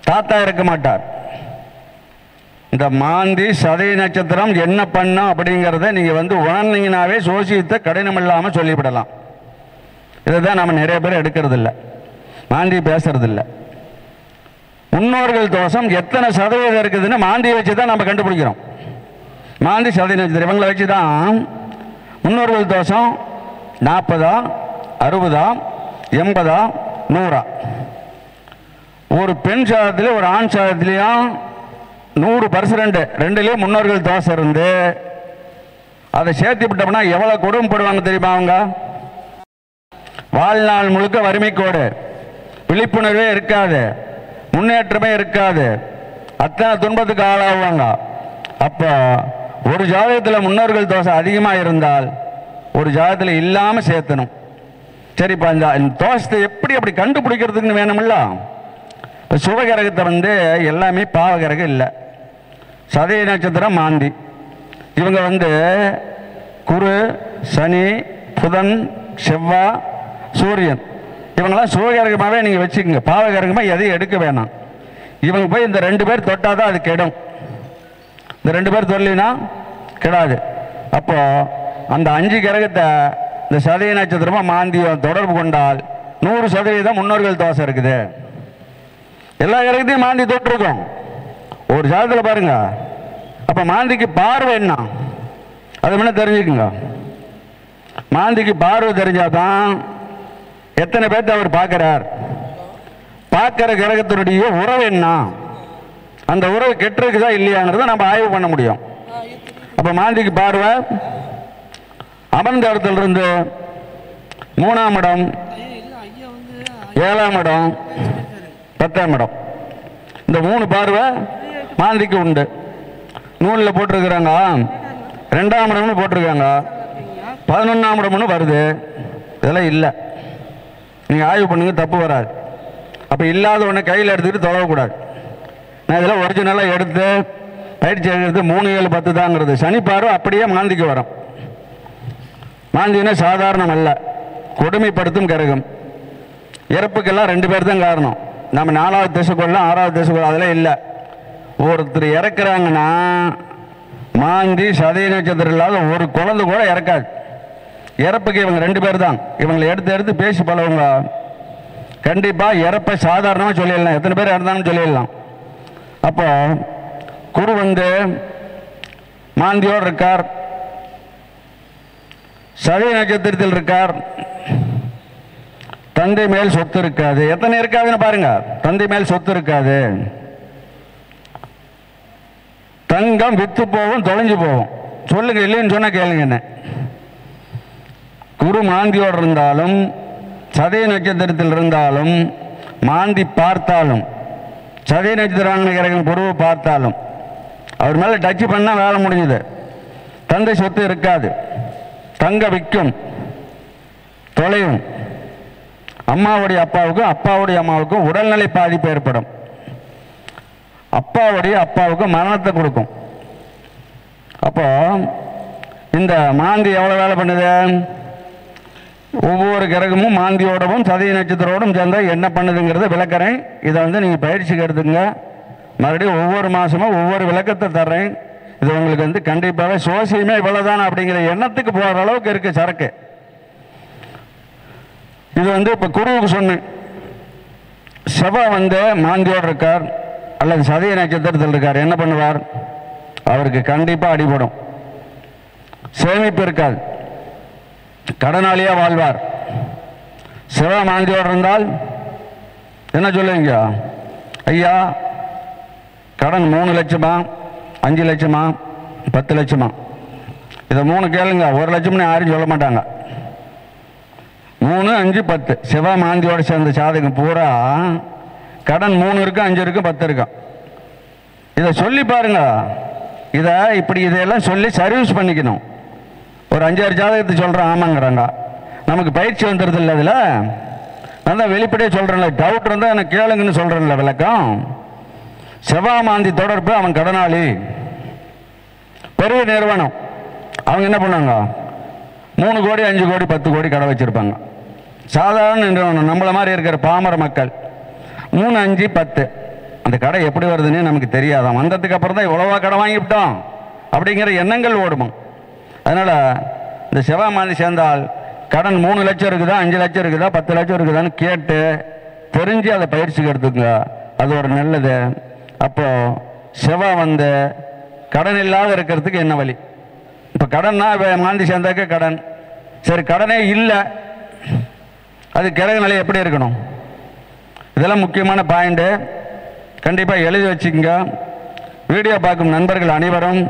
B: தாத்தா இருக்க மாட்டார். இந்த மாந்தி சதய நட்சத்திரம் என்ன பண்ணும் அப்படிங்கிறத நீங்கள் வந்து உணர்ந்தீங்கன்னாவே சோசியத்தை கடினம் இல்லாமல் சொல்லிவிடலாம். இதை தான் நம்ம நிறைய பேர் எடுக்கிறது இல்லை, மாந்தி பேசுறது இல்லை. முன்னோர்கள் தோஷம் எத்தனை சதவீதம் இருக்குதுன்னு மாந்தியை வச்சு தான் நம்ம கண்டுபிடிக்கிறோம். மாந்தி சதய நட்சத்திரம் இவங்களை வச்சு தான் முன்னோர்கள் தோஷம் 40, 60, 80, 100. ஒரு பெண் சாதத்திலையும் ஒரு ஆண் சாதத்திலையும் 100% ரெண்டுலேயும் முன்னோர்கள் தோஷம் இருந்து அதை சேர்த்து விட்டோம்னா எவ்வளோ கொடுமைப்படுவாங்க தெரியுமா? அவங்க வாழ்நாள் முழுக்க வறுமைக்கோடு, விழிப்புணர்வே இருக்காது, முன்னேற்றமே இருக்காது, அத்தனை துன்பத்துக்கு ஆளாகுவாங்க. அப்போ ஒரு ஜாதகத்தில் முன்னோர்கள் தோஷம் அதிகமாக இருந்தால் ஒரு ஜாதகத்தில் இல்லாமல் சேர்த்தணும். சரிப்பா, இந்த தோஷத்தை எப்படி அப்படி கண்டுபிடிக்கிறதுக்குன்னு வேணுமில்ல. இப்போ சுபகிரகத்தை வந்து எல்லாமே பாவகிரகம் இல்லை. சதய நட்சத்திரம் மாந்தி, இவங்க வந்து குரு, சனி, புதன், செவ்வாய், சூரியன், இவங்களாம் சுபகிரகமாகவே நீங்கள் வச்சுக்கோங்க. பாவகிரகமாக எதையும் எடுக்க வேணாம். இவங்க போய் இந்த 2 பேர் தொட்டால் தான் அது கெடும். இந்த 2 பேர் தொல்லினா கெடாது. அப்போ அந்த 5 கிரகத்தை இந்த சதய நட்சத்திரமாக மாந்தியம் தொடர்பு கொண்டால் 100% முன்னோர்கள் தோஷம் இருக்குது. எல்லா கிரகத்தையும் மாந்தி தொட்டிருக்கோம் ஒரு ஜாதகத்தில் பாருங்க. அப்போ மாந்திக்கு பார்வை என்ன அது வேணா தெரிஞ்சுக்குங்க. மாந்திக்கு பார்வை தெரிஞ்சாதான் எத்தனை பேர்த்த அவர் பார்க்கிறார், பார்க்கிற கிரகத்தினுடைய உறவு என்ன, அந்த உறவு கெட்டிருக்குதா இல்லையாங்கிறத நம்ம ஆய்வு பண்ண முடியும். அப்போ மாந்திக்கு பார்வை அமர்ந்த இடத்துலேருந்து 3ஆம் இடம், 7ஆம் இடம், 10ஆம் இடம், இந்த 3 பார்வை மாந்திக்கு உண்டு. நூலில் போட்டிருக்கிறாங்க 2ஆம் இடம்னு போட்டிருக்காங்க, 11ஆம் இடம்னு வருது. இதெல்லாம் இல்லை, நீங்கள் ஆய்வு பண்ணுங்க, தப்பு வராது. அப்போ இல்லாத ஒன்று கையில் எடுத்துக்கிட்டு தொலைவக்கூடாது. நான் இதெல்லாம் ஒரிஜினலாக எடுத்து பயிற்சி எழுதுறது 3, 7, 10 தாங்கிறது. சனி பார்வை அப்படியே மாந்திக்கு வரும். மாந்தினா சாதாரணம் அல்ல, கொடுமைப்படுத்தும் கிரகம். இறப்புக்கெல்லாம் 2 பேர் தான் காரணம். நம்ம 4வது திசைக்கொள்ளலாம், 6வது திசைக்கொள்ள அதெல்லாம் இல்லை. ஒருத்தர் இறக்குறாங்கன்னா மாந்தி சதய நட்சத்திரம் இல்லாத ஒரு குழந்தை கூட இறக்காது. இறப்புக்கு இவங்க 2 பேர் தான். இவங்களை எடுத்து எடுத்து பேசி பழவங்க. கண்டிப்பாக இறப்பை சாதாரணமாக சொல்லிடலாம், எத்தனை பேர் இறந்தாங்கன்னு சொல்லிடலாம். அப்போ குரு வந்து மாந்தியோடு இருக்கார், சதய நட்சத்திரத்தில் இருக்கார், தந்தை மேல் சொத்து இருக்காது. எத்தனை இருக்காதுன்னு பாருங்க. தந்தை மேல் சொத்து இருக்காது. தங்கம் வித்து போகும், தொலைஞ்சு போகும். சொல்லுங்க, இல்லைன்னு சொன்னா கேளுங்க. என்ன குரு மாந்தியோடு இருந்தாலும் சதய நட்சத்திரத்தில் இருந்தாலும் மாந்தி பார்த்தாலும் சதய நட்சத்திரம் குருவை பார்த்தாலும் அவர் மேலே டச் பண்ணால் வேலை முடிஞ்சது. தந்தை சொத்து இருக்காது. தங்க விற்கும், தொலையும். அம்மாவுடைய அப்பாவுக்கும் அப்பாவுடைய அம்மாவுக்கும் உடல்நிலை பாதிப்பு ஏற்படும். அப்பாவுடைய அப்பாவுக்கு மரணத்தை கொடுக்கும். அப்போ இந்த மாந்தி எவ்வளோ வேலை பண்ணுது? ஒவ்வொரு கிரகமும் மாந்தியோடவும் சதய நட்சத்திரோடும் சேர்ந்தால் என்ன பண்ணுதுங்கிறத விளக்குறேன். இதை நீங்கள் பயிற்சிக்கு எடுத்துங்க. மறுபடியும் ஒவ்வொரு மாதமும் ஒவ்வொரு விளக்கத்தை தர்றேன். இது உங்களுக்கு கண்டிப்பாக சோசியமே இவ்வளோதான் அப்படிங்கிற எண்ணத்துக்கு போகிற அளவுக்கு இருக்குது சரக்கு. இது இப்போ குருவுக்கு சொன்னேன். செவ்வாய் மாந்தியோடு இருக்கார் அல்லது சதய நட்சத்திரத்தில் இருக்கார், என்ன பண்ணுவார்? அவருக்கு கண்டிப்பாக அடிபடும். சேமிப்பு இருக்காது, கடனாளியாக வாழ்வார். செவ்வாய் மாந்தியோடு இருந்தால் என்ன சொல்லுவீங்க? ஐயா கடன் 3 லட்சமா, 5 லட்சமா, 10 லட்சமா? இதை 3 கேளுங்க. 1 லட்சம்னு யாரும் சொல்ல மாட்டாங்க. 3, 5, 10 செவ்வாய் மாந்தியோடு சேர்ந்த சாதகம் பூரா கடன் 3 இருக்கு, 5 இருக்கு, 10 இருக்கு. இதை சொல்லி பாருங்க. இதையெல்லாம் சொல்லி சர்வீஸ் பண்ணிக்கணும். ஒரு 5-6 ஜாதகத்தை சொல்கிறேன், ஆமாங்கிறாங்க. நமக்கு பயிற்சி வந்துடுது இல்லை. அதில் நான் தான் வெளிப்படையாக சொல்கிறேன்ல, டவுட் இருந்தால் எனக்கு கேளுங்கன்னு சொல்கிறேன்ல விளக்கம். செவ்வாய் மாந்தி தொடர்பு, அவன் கடனாளி. பெரிய நிறுவனம் அவங்க என்ன பண்ணாங்க? 3 கோடி, 5 கோடி, 10 கோடி கடை வச்சுருப்பாங்க. சாதாரண நிறுவனம் நம்மளை மாதிரி இருக்கிற பாமர மக்கள் 3, 5, 10 அந்த கடை எப்படி வருதுன்னு நமக்கு தெரியாதான். வந்ததுக்கு அப்புறம் தான் இவ்வளவா கடை வாங்கிவிட்டோம் அப்படிங்கிற எண்ணங்கள் ஓடுமா. அதனால் இந்த செவ்வாய் மாந்தி சேர்ந்தால் கடன் 3 லட்சம் இருக்குதா, 5 லட்சம் இருக்குதா, 10 லட்சம் இருக்குதான்னு கேட்டு தெரிஞ்சு அதை பயிற்சிக்கு எடுத்துங்க. அது ஒரு நல்லது. அப்போ செவ்வாய் கடன் இல்லாத இருக்கிறதுக்கு என்ன வழி? இப்போ கடன்னா மாந்தி சேர்ந்தாக்க கடன். சரி, கடனே இல்லை, அது கிரக நிலை எப்படி இருக்கணும்? இதெல்லாம் முக்கியமான பாயிண்ட்டு. கண்டிப்பாக எழுதி வச்சுக்கோங்க. வீடியோ பார்க்கும் நண்பர்கள் அனைவரும்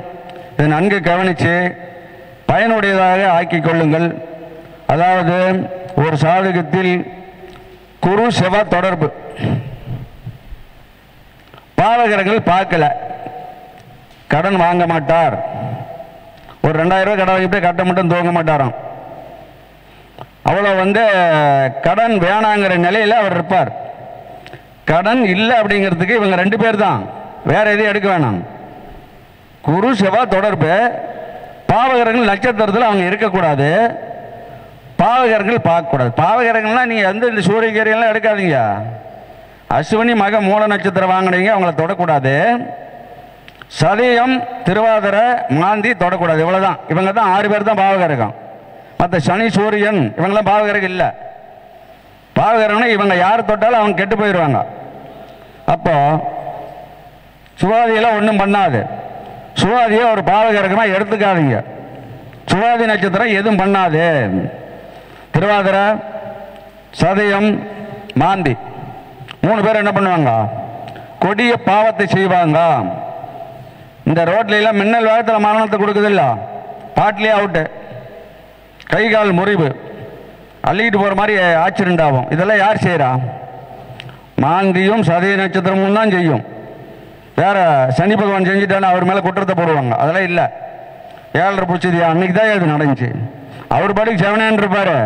B: இதை நன்கு கவனித்து பயனுடையதாக ஆக்கிக் கொள்ளுங்கள். அதாவது ஒரு சாதகத்தில் குரு செவ்வாய் தொடர்பு, பாவகிரகங்கள் பார்க்கல, கடன் வாங்க மாட்டார். ஒரு 2000 ரூபாய் கடன் வாங்கிட்டு கட்ட மட்டும் தூங்க மாட்டாராம். அவ்வளோ கடன் வேணாங்கிற நிலையில் அவர் இருப்பார். கடன் இல்லை அப்படிங்கிறதுக்கு இவங்க 2 பேர் தான், வேற எதையும் எடுக்க வேணாம். குரு செவ்வாய் தொடர்பு, பாவகிரகங்கள் நட்சத்திரத்தில் அவங்க இருக்கக்கூடாது, பாவகிரகங்கள் பார்க்கக்கூடாது. பாவகிரகங்கள்லாம் நீங்கள் இந்த சூரியகிரியெல்லாம் எடுக்காதீங்க. அஸ்வினி மக மூல நட்சத்திரம் வாங்கினீங்க, அவங்கள தொடக்கூடாது. சதயம் திருவாதிரை மாந்தி தொடக்கூடாது. இவ்வளோதான். இவங்க தான் 6 பேர் தான் பாவகிரகம். மற்ற சனி சூரியன் இவங்கெல்லாம் பாவகிரகம் இல்லை. பாவகிரகம்னா இவங்க யார் தொட்டாலும் அவங்க கெட்டு போயிடுவாங்க. அப்போ சுவாதியெல்லாம் ஒன்றும் பண்ணாது. சுவாதியை ஒரு பாவகிரகமாக எடுத்துக்காதீங்க. சுவாதி நட்சத்திரம் எதுவும் பண்ணாது. திருவாதிரை, சதயம், மாந்தி 3 பேர் என்ன பண்ணுவாங்க? கொடிய பாவத்தை செய்வாங்க. இந்த ரோட்லாம் மின்னல் வேகத்தில் மரணத்தை கொடுக்குதில்ல, பாட்டிலே அவுட்டு, கை கால் முறிவு, அள்ளிக்கிட்டு போகிற மாதிரி ஆக்சிடென்ட் ஆகும். இதெல்லாம் யார் செய்கிறா? மாந்தியும் சதய நட்சத்திரமும் தான் செய்யும். வேற சனி பகவான் செஞ்சுட்டான்னு அவர் மேலே குற்றத்தை போடுவாங்க. அதெல்லாம் இல்லை. 7.5 பிடிச்சதியா அன்னைக்கு தான் இது நடந்துச்சு. அவர் பாட்டுக்கு செவனேன்னு இருப்பார்,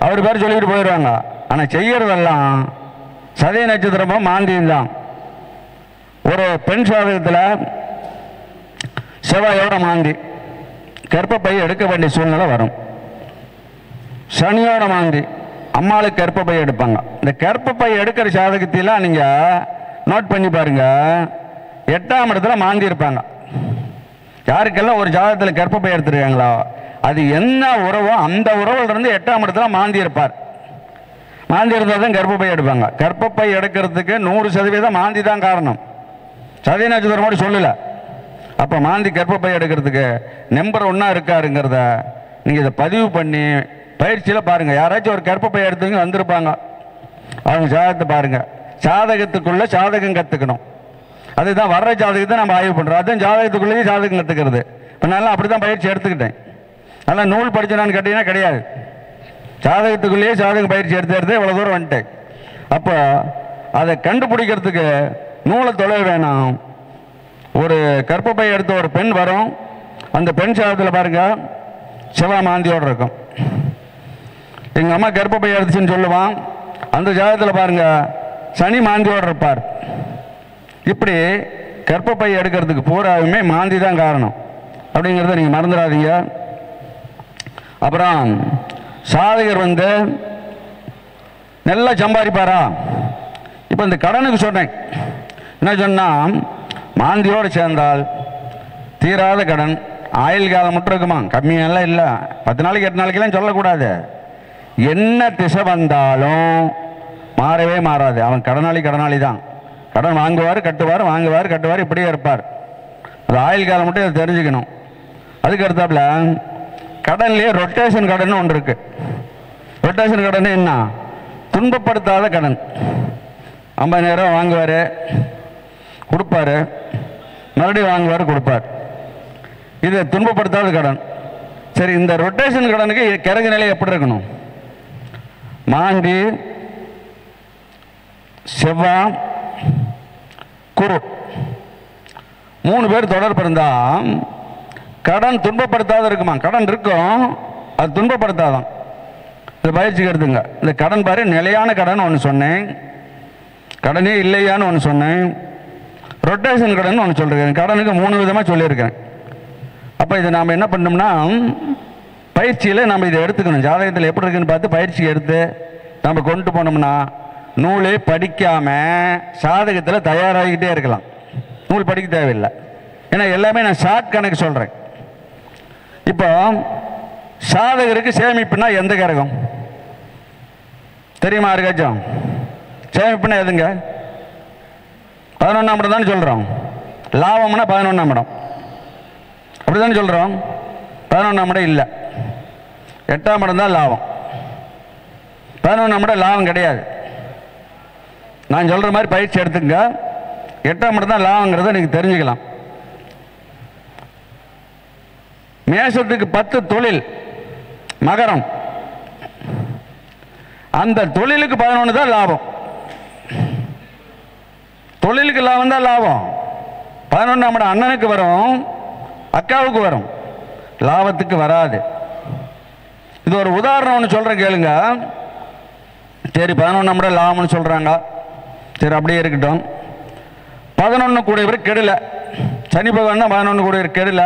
B: அவர் பேர் சொல்லிக்கிட்டு போயிடுவாங்க. ஆனால் செய்கிறதெல்லாம் சதய நட்சத்திரமும் மாந்தியும் தான். ஒரு பெண் சாதகத்தில் செவ்வாயோட மாந்தி கர்ப்பப்பை எடுக்க வேண்டிய சூழ்நிலை வரும். சனியோட மாந்தி அம்மாளுக்கு கர்ப்பப்பை எடுப்பாங்க. இந்த கர்ப்பப்பை எடுக்கிற சாதகத்திலாம் நீங்கள் நோட் பண்ணி பாருங்க. 8ஆம் இடத்துல மாந்தி இருப்பாங்க. யாருக்கெல்லாம் ஒரு ஜாதகத்தில் கர்ப்பப்பை எடுத்துருக்காங்களோ அது என்ன உறவோ அந்த உறவில் இருந்து 8ஆம் இடத்துல மாந்தி இருப்பார். மாந்தி இருந்தால் தான் கர்ப்பப்பை எடுப்பாங்க. கர்ப்பப்பை எடுக்கிறதுக்கு 100% மாந்தி தான் காரணம். சதய நட்சத்திரம் கூட சொல்லலை. அப்போ மாந்தி கர்ப்பப்பை எடுக்கிறதுக்கு நம்பர் 1 இருக்காருங்கிறத நீங்கள் இதை பதிவு பண்ணி பயிற்சியில் பாருங்கள். யாராச்சும் ஒரு கர்ப்பப்பை எடுத்தவங்க வந்திருப்பாங்க, அவங்க ஜாதகத்தை பாருங்கள். சாதகத்துக்குள்ளே சாதகம் கற்றுக்கணும். அதுதான் வர்ற ஜாதகத்தை நம்ம ஆய்வு பண்ணுறோம். அதுதான் ஜாதகத்துக்குள்ளேயே சாதகம் கற்றுக்கிறது. இப்போ நல்லா அப்படி தான் பயிற்சி எடுத்துக்கிட்டேன். நல்லா நூல் படிச்சனான்னு கேட்டிங்கன்னா கிடையாது. ஜாதகத்துக்குள்ளேயே ஜாதகம் பயிற்சி எடுத்து இவ்வளோ தூரம் வந்துட்டேன். அப்போ அதை கண்டுபிடிக்கிறதுக்கு நூலை தொலைவு வேணாம். ஒரு கர்ப்பப்பை எடுத்த ஒரு பெண் வரும். அந்த பெண் சாதத்தில் பாருங்க செவ்வாய் மாந்தியோடு இருக்கும். எங்கள் அம்மா கர்ப்பப்பை எடுத்துச்சுன்னு சொல்லுவான். அந்த ஜாதகத்தில் பாருங்க சனி மாந்தியோடு இருப்பார். இப்படி கர்ப்பப்பை எடுக்கிறதுக்கு பூராவுமே மாந்தி தான் காரணம் அப்படிங்கிறத நீங்கள் மறந்துடாதீங்க. அப்புறம் சாதகர் வந்து நல்லா சம்பாதிப்பாரா? இப்போ இந்த கடனுக்கு சொன்னேன். என்ன சொன்னால் மாந்தியோடு சேர்ந்தால் தீராத கடன். ஆயுள் காலம் மட்டும் இருக்குமா? கம்மியெல்லாம் இல்லை. 10 நாளைக்கு 8 நாளைக்கெல்லாம் சொல்லக்கூடாது. என்ன திசை வந்தாலும் மாறவே மாறாது. அவன் கடனாளி தான். கடன் வாங்குவார் கட்டுவார், வாங்குவார் கட்டுவார், இப்படியே இருப்பார். அது ஆயுள் காலம் மட்டும் அதை தெரிஞ்சுக்கணும். அதுக்கு அடுத்தாப்புல கடன்லேயே ரொட்டேஷன் கடன் ஒன்று இருக்கு. ரொட்டேஷன் கடன் என்ன? துன்பப்படுத்தாத கடன். 50,000 வாங்குவார், கொடுப்பார், மறுபடியும் வாங்குவார், கொடுப்பார். இது துன்பப்படுத்தாத கடன். சரி, இந்த ரொட்டேஷன் கடனுக்கு கிறகு நிலை எப்படி இருக்கணும்? மாந்தி, செவ்வாய், குரு 3 பேர் தொடர்பு இருந்தால் கடன் துன்பப்படுத்தாத இருக்குமா? கடன் இருக்கும், அது துன்பப்படுத்தாதான். இது பயிற்சிக்கு எடுத்துங்க. இந்த கடன் பாரு, நிலையான கடன் ஒன்று சொன்னேன், கடனே இல்லையான்னு ஒன்று சொன்னேன், ரொட்டேஷன் கடன் ஒன்று சொல்லியிருக்கேன். கடனுக்கு 3 விதமாக சொல்லியிருக்கேன். அப்போ இதை நாம் என்ன பண்ணோம்னா பயிற்சியில் நம்ம இதை எடுத்துக்கணும். ஜாதகத்தில் எப்படி இருக்குன்னு பார்த்து பயிற்சி எடுத்து நம்ம கொண்டு போனோம்னா நூலே படிக்காமல் ஜாதகத்தில் தயாராகிக்கிட்டே இருக்கலாம். நூல் படிக்க தேவையில்லை. ஏன்னா எல்லாமே நான் ஷார்ட் கணக்கு சொல்கிறேன். இப்போ சாதகருக்கு சேமிப்புனா எந்த கிரகம் தெரியுமா? இருக்காச்சும் சேமிப்புனா எதுங்க? 11ஆம் இடம் தானே சொல்கிறோம். லாபம்னா 11ஆம் இடம், அப்படி தானே சொல்கிறோம். 11ஆம் இடம் இல்லை, 8ஆம் இடம் தான் லாபம். 11ஆம் இடம் லாபம் கிடையாது. நான் சொல்கிற மாதிரி பயிற்சி எடுத்துங்க. 8ஆம் இடம் தான் லாபங்கிறத நீங்கள் தெரிஞ்சுக்கலாம். மேஷத்துக்கு 10 தொழில், மகரம், அந்த தொழிலுக்கு 11 தான் லாபம். தொழிலுக்கு லாபம் தான் லாபம். 11ஆம் இடம் அண்ணனுக்கு வரும், அக்காவுக்கு வரும், லாபத்துக்கு வராது. இது ஒரு உதாரணம் ஒன்று சொல்கிறேன் கேளுங்க. சரி, 11ஆம் இடம் லாபம்னு சொல்கிறாங்க. சரி, அப்படியே இருக்கட்டும். 11 கூடியவர் கெடல. சனி பகவான் தான் 11 கூடியவர் கெடல.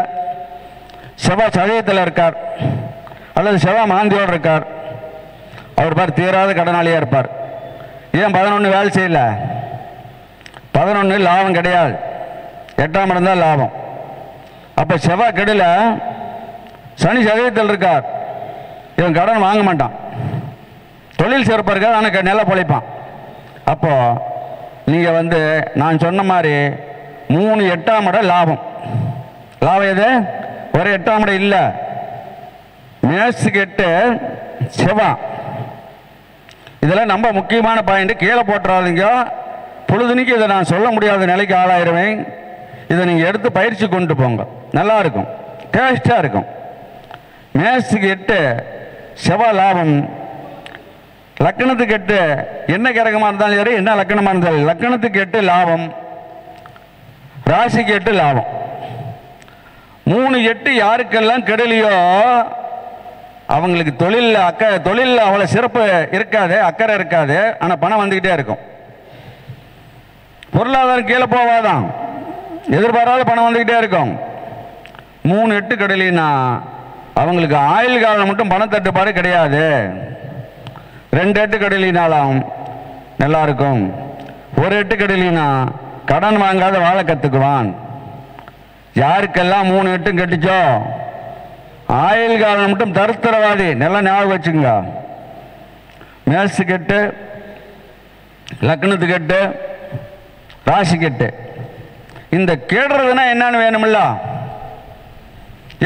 B: செவ்வாய் சதயத்தில் இருக்கார் அல்லது செவ்வாய் மாந்தியோடு இருக்கார். அவர் பார் தீராத கடனாளியாக இருப்பார். ஏன் 11 வேலை செய்யல? 11 லாபம் கிடையாது, 8ஆம் இடம் தான் லாபம். அப்போ செவ்வாய் கெடல, சனி சதயத்தில் இருக்கார். இவன் கடன் வாங்க மாட்டான், தொழில் சிறப்பாக இருக்காது, ஆனால் நல்லா பொழைப்பான். அப்போது நீங்கள் வந்து நான் சொன்ன மாதிரி 3 8ஆம் இடம் லாபம். லாபம் எது? ஒரு 8ஆம் இடம் இல்லை, மேஷத்துக்கு 8 செவ்வாய். இதெல்லாம் ரொம்ப முக்கியமான பாயிண்ட். கீழே போட்டுறாதீங்க. பொழுதுனிக்கு இதை நான் சொல்ல முடியாத நிலைக்கு ஆளாயிருவேன். இதை நீங்கள் எடுத்து பயிற்சி கொண்டு போங்க, நல்லா இருக்கும், டேஸ்டாக இருக்கும். மேஷத்துக்கு 8 செவ்வாய் லாபம். லக்கணத்துக்கு 8 என்ன கிரகமாக இருந்தாலும் சரி, என்ன லக்கணமாக இருந்தாலும் லக்கணத்துக்கு 8 லாபம், ராசிக்கு 8 லாபம். 3 8 யாருக்கெல்லாம் கெடலையோ அவங்களுக்கு தொழிலில் அவ்வளோ சிறப்பு இருக்காது, அக்கறை இருக்காது, ஆனால் பணம் வந்துக்கிட்டே இருக்கும். பொருளாதாரம் கீழே போவாதான், எதிர்பாராத பணம் வந்துக்கிட்டே இருக்கும். 3 8 கெடலின்னா அவங்களுக்கு ஆயுள் காலம் மட்டும் பணத்தட்டுப்பாடு கிடையாது. 2 8 கெடலினாலும் நல்லா இருக்கும். 1 8 கெடலினா கடன் வாங்காத வாழ கற்றுக்குவான். யாருக்கெல்லாம் 3 8 கெட்டுச்சோ ஆயுள் காலம் மட்டும் தருத்திரவாதி, நல்லா ஞாபகம் வச்சுங்க. மேஷத்துக்கு 8, லக்னத்துக்கு 8, ராசிக்கு 8. இந்த கெடுறதுன்னா என்னன்னு வேணுமில்ல?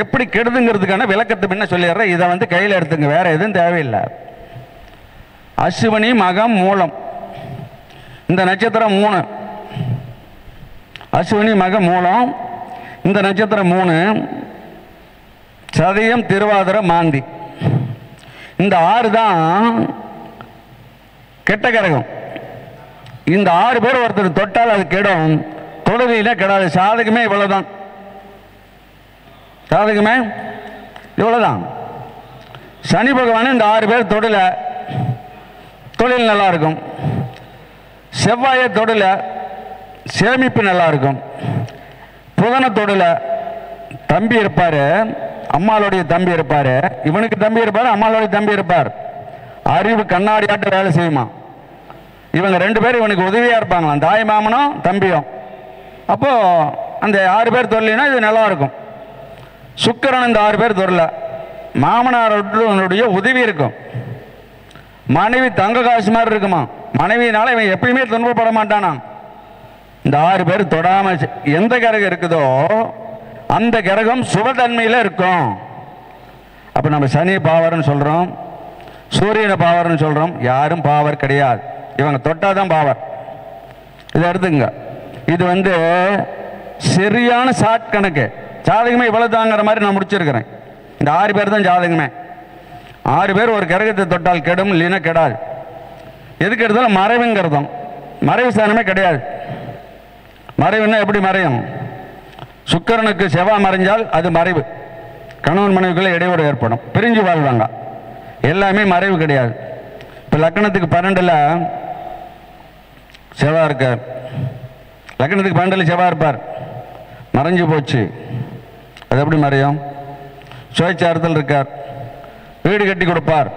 B: எப்படி கெடுதுங்கிறதுக்கான விளக்கத்தை முன்ன சொல்லிடுறேன். இதை வந்து கையில் எடுத்துங்க, வேற எதுவும் தேவையில்லை. அஸ்வினி மகம் மூலம் இந்த நட்சத்திரம் 3, அஸ்வினி மகம் மூலம் இந்த நட்சத்திரம் 3, சதயம் திருவாதிரை மாந்தி. இந்த 6 தான் கெட்ட கிரகம். இந்த 6 பேர் ஒருத்தர் தொட்டால் அது கெடும், தொழுகையில கெடாது. சாதகமே இவ்வளவுதான், சாதகமே இவ்வளவுதான். சனி பகவான் இந்த 6 பேர் தொழில் நல்லா இருக்கும். செவ்வாயை தொழில சேமிப்பு நல்லா இருக்கும். புதனை தொழில தம்பி இருப்பார், அம்மாளுடைய தம்பி இருப்பார், இவனுக்கு தம்பி இருப்பார், அம்மாளுடைய தம்பி இருப்பார். அறிவு கண்ணாடியாட்டு வேலை செய்யுமா. இவங்க 2 பேரும் இவனுக்கு உதவியாக இருப்பாங்களாம், தாய் மாமனும் தம்பியும். அப்போது அந்த 6 பேர் தொழிலினா இது நல்லா இருக்கும். சுக்கிரன் இந்த 6 பேர் தொழில மாமனாருடைய உதவி இருக்கும். மனைவி தங்க காசு மாதிரி இருக்குமா. மனைவியினால இவன் எப்பயுமே துன்பப்பட மாட்டானா. இந்த 6 பேர் தொடாம எந்த கிரகம் இருக்குதோ அந்த கிரகம் சுபதன்மையில் இருக்கும். அப்போ நம்ம சனி பாவர்னு சொல்கிறோம், சூரியனை பாவர்னு சொல்கிறோம். யாரும் பாவர் கிடையாது, இவங்க தொட்டாதான் பாவர். இதை எடுத்துங்க. இது சரியான ஷார்ட் கணக்கு. ஜாதகமே இவ்வளோ தாங்கிற மாதிரி நான் முடிச்சிருக்கிறேன். இந்த 6 பேர் தான் ஜாதகமே. 6 பேர் ஒரு கிரகத்தை தொட்டால் கெடும், இல்லைன்னா கெடாது. எதுக்கு எடுத்தாலும் மறைவுங்கிறதும் மறைவு ஸ்தானமே கிடையாது. மறைவுன்னா எப்படி மறையும்? சுக்கிரனுக்கு செவ்வாய் மறைஞ்சால் அது மறைவு. கணவன் மனைவிக்குள்ள இடையூறு ஏற்படும், பிரிஞ்சு வாழ்வாங்க. எல்லாமே மறைவு கிடையாது. இப்போ லக்னத்துக்கு 12ல் செவ்வாய் இருக்கார். லக்னத்துக்கு 12ல் செவ்வாய் இருப்பார், மறைஞ்சு போச்சு. அது எப்படி மறையும்? சுயச்சாரத்தில் இருக்கார், வீடு கட்டி கொடுப்பார்,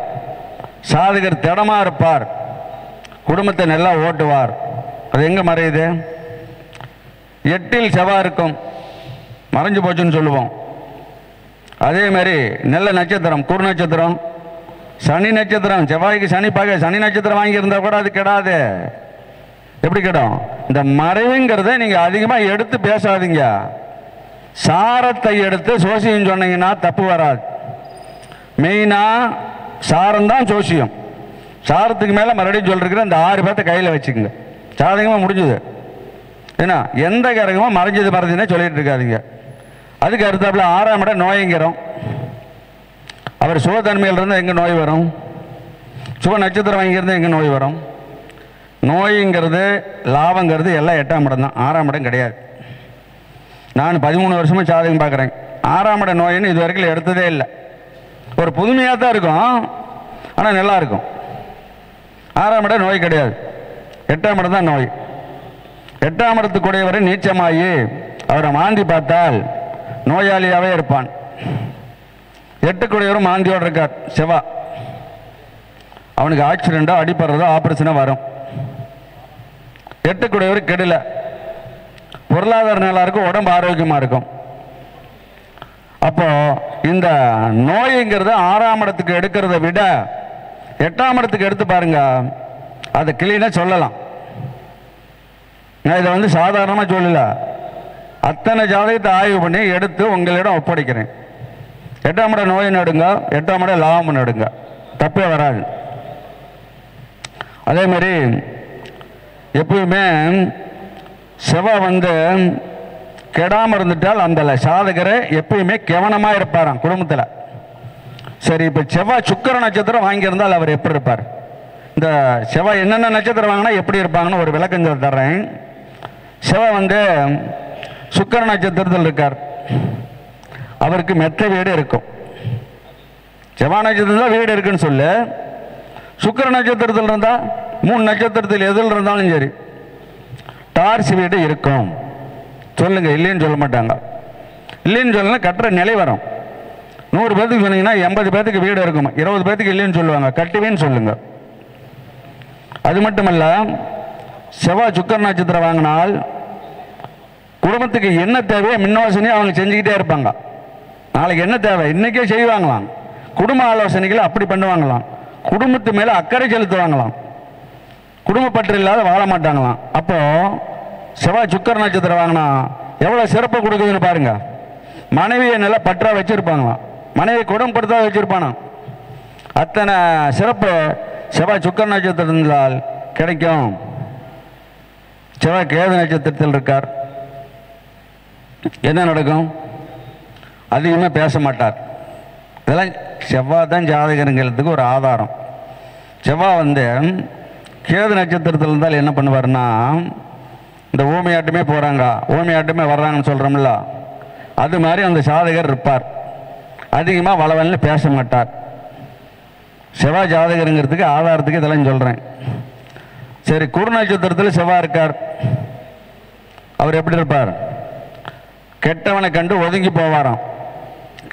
B: சாதகர் திடமா இருப்பார், குடும்பத்தை நல்லா ஓட்டுவார். அது எங்கே மறையுது? 8ல் செவ்வாய் இருக்கும், மறைஞ்சு போச்சுன்னு சொல்லுவோம். அதே மாதிரி நல்ல நட்சத்திரம் குரு நட்சத்திரம், சனி நட்சத்திரம், செவ்வாய்க்கு சனி பகை, சனி நட்சத்திரம் வாங்கியிருந்தா கூட அது கெடாது. எப்படி கெடும்? இந்த மறைவுங்கிறத நீங்கள் அதிகமாக எடுத்து பேசாதீங்க. சாரத்தை எடுத்து சோசியம் சொன்னீங்கன்னா தப்பு வராது. மெயினாக சாரம்தான் சோசியம். சாரத்துக்கு மேலே மறுபடியும் சொல்லிருக்கிற இந்த 6 பேர்த்த கையில் வச்சுக்கோங்க, சாதகமாக முடிஞ்சுது. ஏன்னா எந்த கிரகமும் மறைஞ்சதுன்னே சொல்லிட்டு இருக்காதிங்க. அதுக்கு அடுத்தாப்புல 6ஆம் இடம் நோய்ங்கிறோம். அவர் சுகத்தன்மையில் இருந்தால் எங்கே நோய் வரும்? சுக நட்சத்திரம் வாங்கியிருந்தால் எங்கே நோய் வரும்? நோய்ங்கிறது லாபங்கிறது எல்லாம் 8ஆம் இடம் தான், 6ஆம் இடம் கிடையாது. நான் 13 வருஷமாக ஜாதகம் பார்க்குறேன். 6ஆம் இடம் நோயின்னு இது வரைக்கும் எடுத்ததே இல்லை. ஒரு புதுமையாக தான் இருக்கும், ஆனால் நல்லா இருக்கும். 6ஆம் இடம் நோய் கிடையாது, 8ஆம் இடம் தான் நோய். 8ஆம் இடத்துக்குடையவரை நீச்சமாகி அவரை மாந்தி பார்த்தால் நோயாளியாகவே இருப்பான். 8க்குடையவரும் மாந்தியோடு இருக்கார் செவ்வா, அவனுக்கு ஆக்சிடெண்ட்டோ அடிப்படுறதோ ஆப்ரேஷனோ வரும். 8க்குடையவர் கெடல, பொருளாதார நல்லா இருக்கும், உடம்பு ஆரோக்கியமாக இருக்கும். அப்போ இந்த நோய்ங்கிறது 6ஆம் இடத்துக்கு எடுக்கிறத விட 8ஆம் இடத்துக்கு எடுத்து பாருங்க, அதை கிளீனாக சொல்லலாம். நான் இதை சாதாரணமாக சொல்லல, அத்தனை ஜாதகத்தை ஆய்வு பண்ணி எடுத்து உங்களிடம் ஒப்படைக்கிறேன். 8ஆம் இடம் நோய் நடுங்க, 8ஆம் இடம் லாபம் நடுங்க, தப்பே வராது. அதே மாதிரி எப்பவுமே செவ்வாய் கெடாமல் இருந்துட்டால் அந்த சாதகரை எப்பயுமே கவனமாக இருப்பாராம் குடும்பத்தில். சரி, இப்போ செவ்வாய் சுக்கிர நட்சத்திரம் வாங்கியிருந்தால் அவர் எப்படி இருப்பார்? இந்த செவ்வாய் என்னென்ன நட்சத்திரம் வாங்கினா எப்படி இருப்பாங்கன்னு ஒரு விளக்கம் தர்றேன். செவ்வாய் சுக்கிர நட்சத்திரத்தில் இருக்கார், அவருக்கு மெத்த வீடு இருக்கும். செவ்வாய் நட்சத்திரத்தில் தான் வீடு இருக்குன்னு சொல்லு. சுக்கிர நட்சத்திரத்தில் இருந்தால் 3 நட்சத்திரத்தில் எதில் இருந்தாலும் சரி டார்ச் வீடு இருக்கும். சொல்லுங்க, இல்லைன்னு சொல்ல மாட்டாங்க. இல்லைன்னு சொல்லலாம், கட்டுற நிலை வரும். 100 பேர்த்துக்கு சொன்னீங்கன்னா 80 பேர்த்துக்கு வீடு இருக்கும், 20 பேர்த்துக்கு இல்லைன்னு சொல்லுவாங்க, கட்டுவேன்னு சொல்லுங்க. அது மட்டுமல்ல, செவ்வாய் சுக்கிர நட்சத்திரம் வாங்கினால் குடும்பத்துக்கு என்ன தேவையோ முன்னோசனையும் அவங்க செஞ்சுக்கிட்டே இருப்பாங்க. நாளைக்கு என்ன தேவை இன்னைக்கே செய்வாங்களாம். குடும்ப ஆலோசனைகளை அப்படி பண்ணுவாங்களாம். குடும்பத்து மேலே அக்கறை செலுத்துவாங்களாம். குடும்பப்பற்று இல்லாத வாழ மாட்டாங்களாம். அப்போ செவ்வாய் சுக்கிர நட்சத்திரம் வாங்கினா எவ்வளோ சிறப்பு கொடுக்குதுன்னு பாருங்க. மனைவியை நல்லா பற்றா வச்சிருப்பாங்களாம், மனைவியை குடும்பப்படுத்த வச்சிருப்பானா. அத்தனை சிறப்பு செவ்வாய் சுக்கிர நட்சத்திரத்தால் கிடைக்கும். செவ்வாய் கேது நட்சத்திரத்தில் இருக்கார், என்ன நடக்கும்? அதிகமாக பேச மாட்டார். இதெல்லாம் செவ்வாய் தான் ஜாதகங்கிறதுக்கு ஒரு ஆதாரம். செவ்வாய் கேது நட்சத்திரத்தில் இருந்தால் என்ன பண்ணுவார்னா, இந்த ஊமையாட்டுமே போகிறாங்க, ஊமையாட்டுமே வர்றாங்கன்னு சொல்கிறோம்ல, அது மாதிரி அந்த சாதகர் இருப்பார். அதிகமாக வளவல்னு பேச மாட்டார். செவ்வாய் ஜாதகருங்கிறதுக்கு ஆதாரத்துக்கு இதெல்லாம் சொல்கிறேன். சரி, குரு நட்சத்திரத்தில் செவ்வாய் இருக்கார். அவர் எப்படி இருப்பார்? கெட்டவனை கண்டு ஒதுங்கி போவாராம்.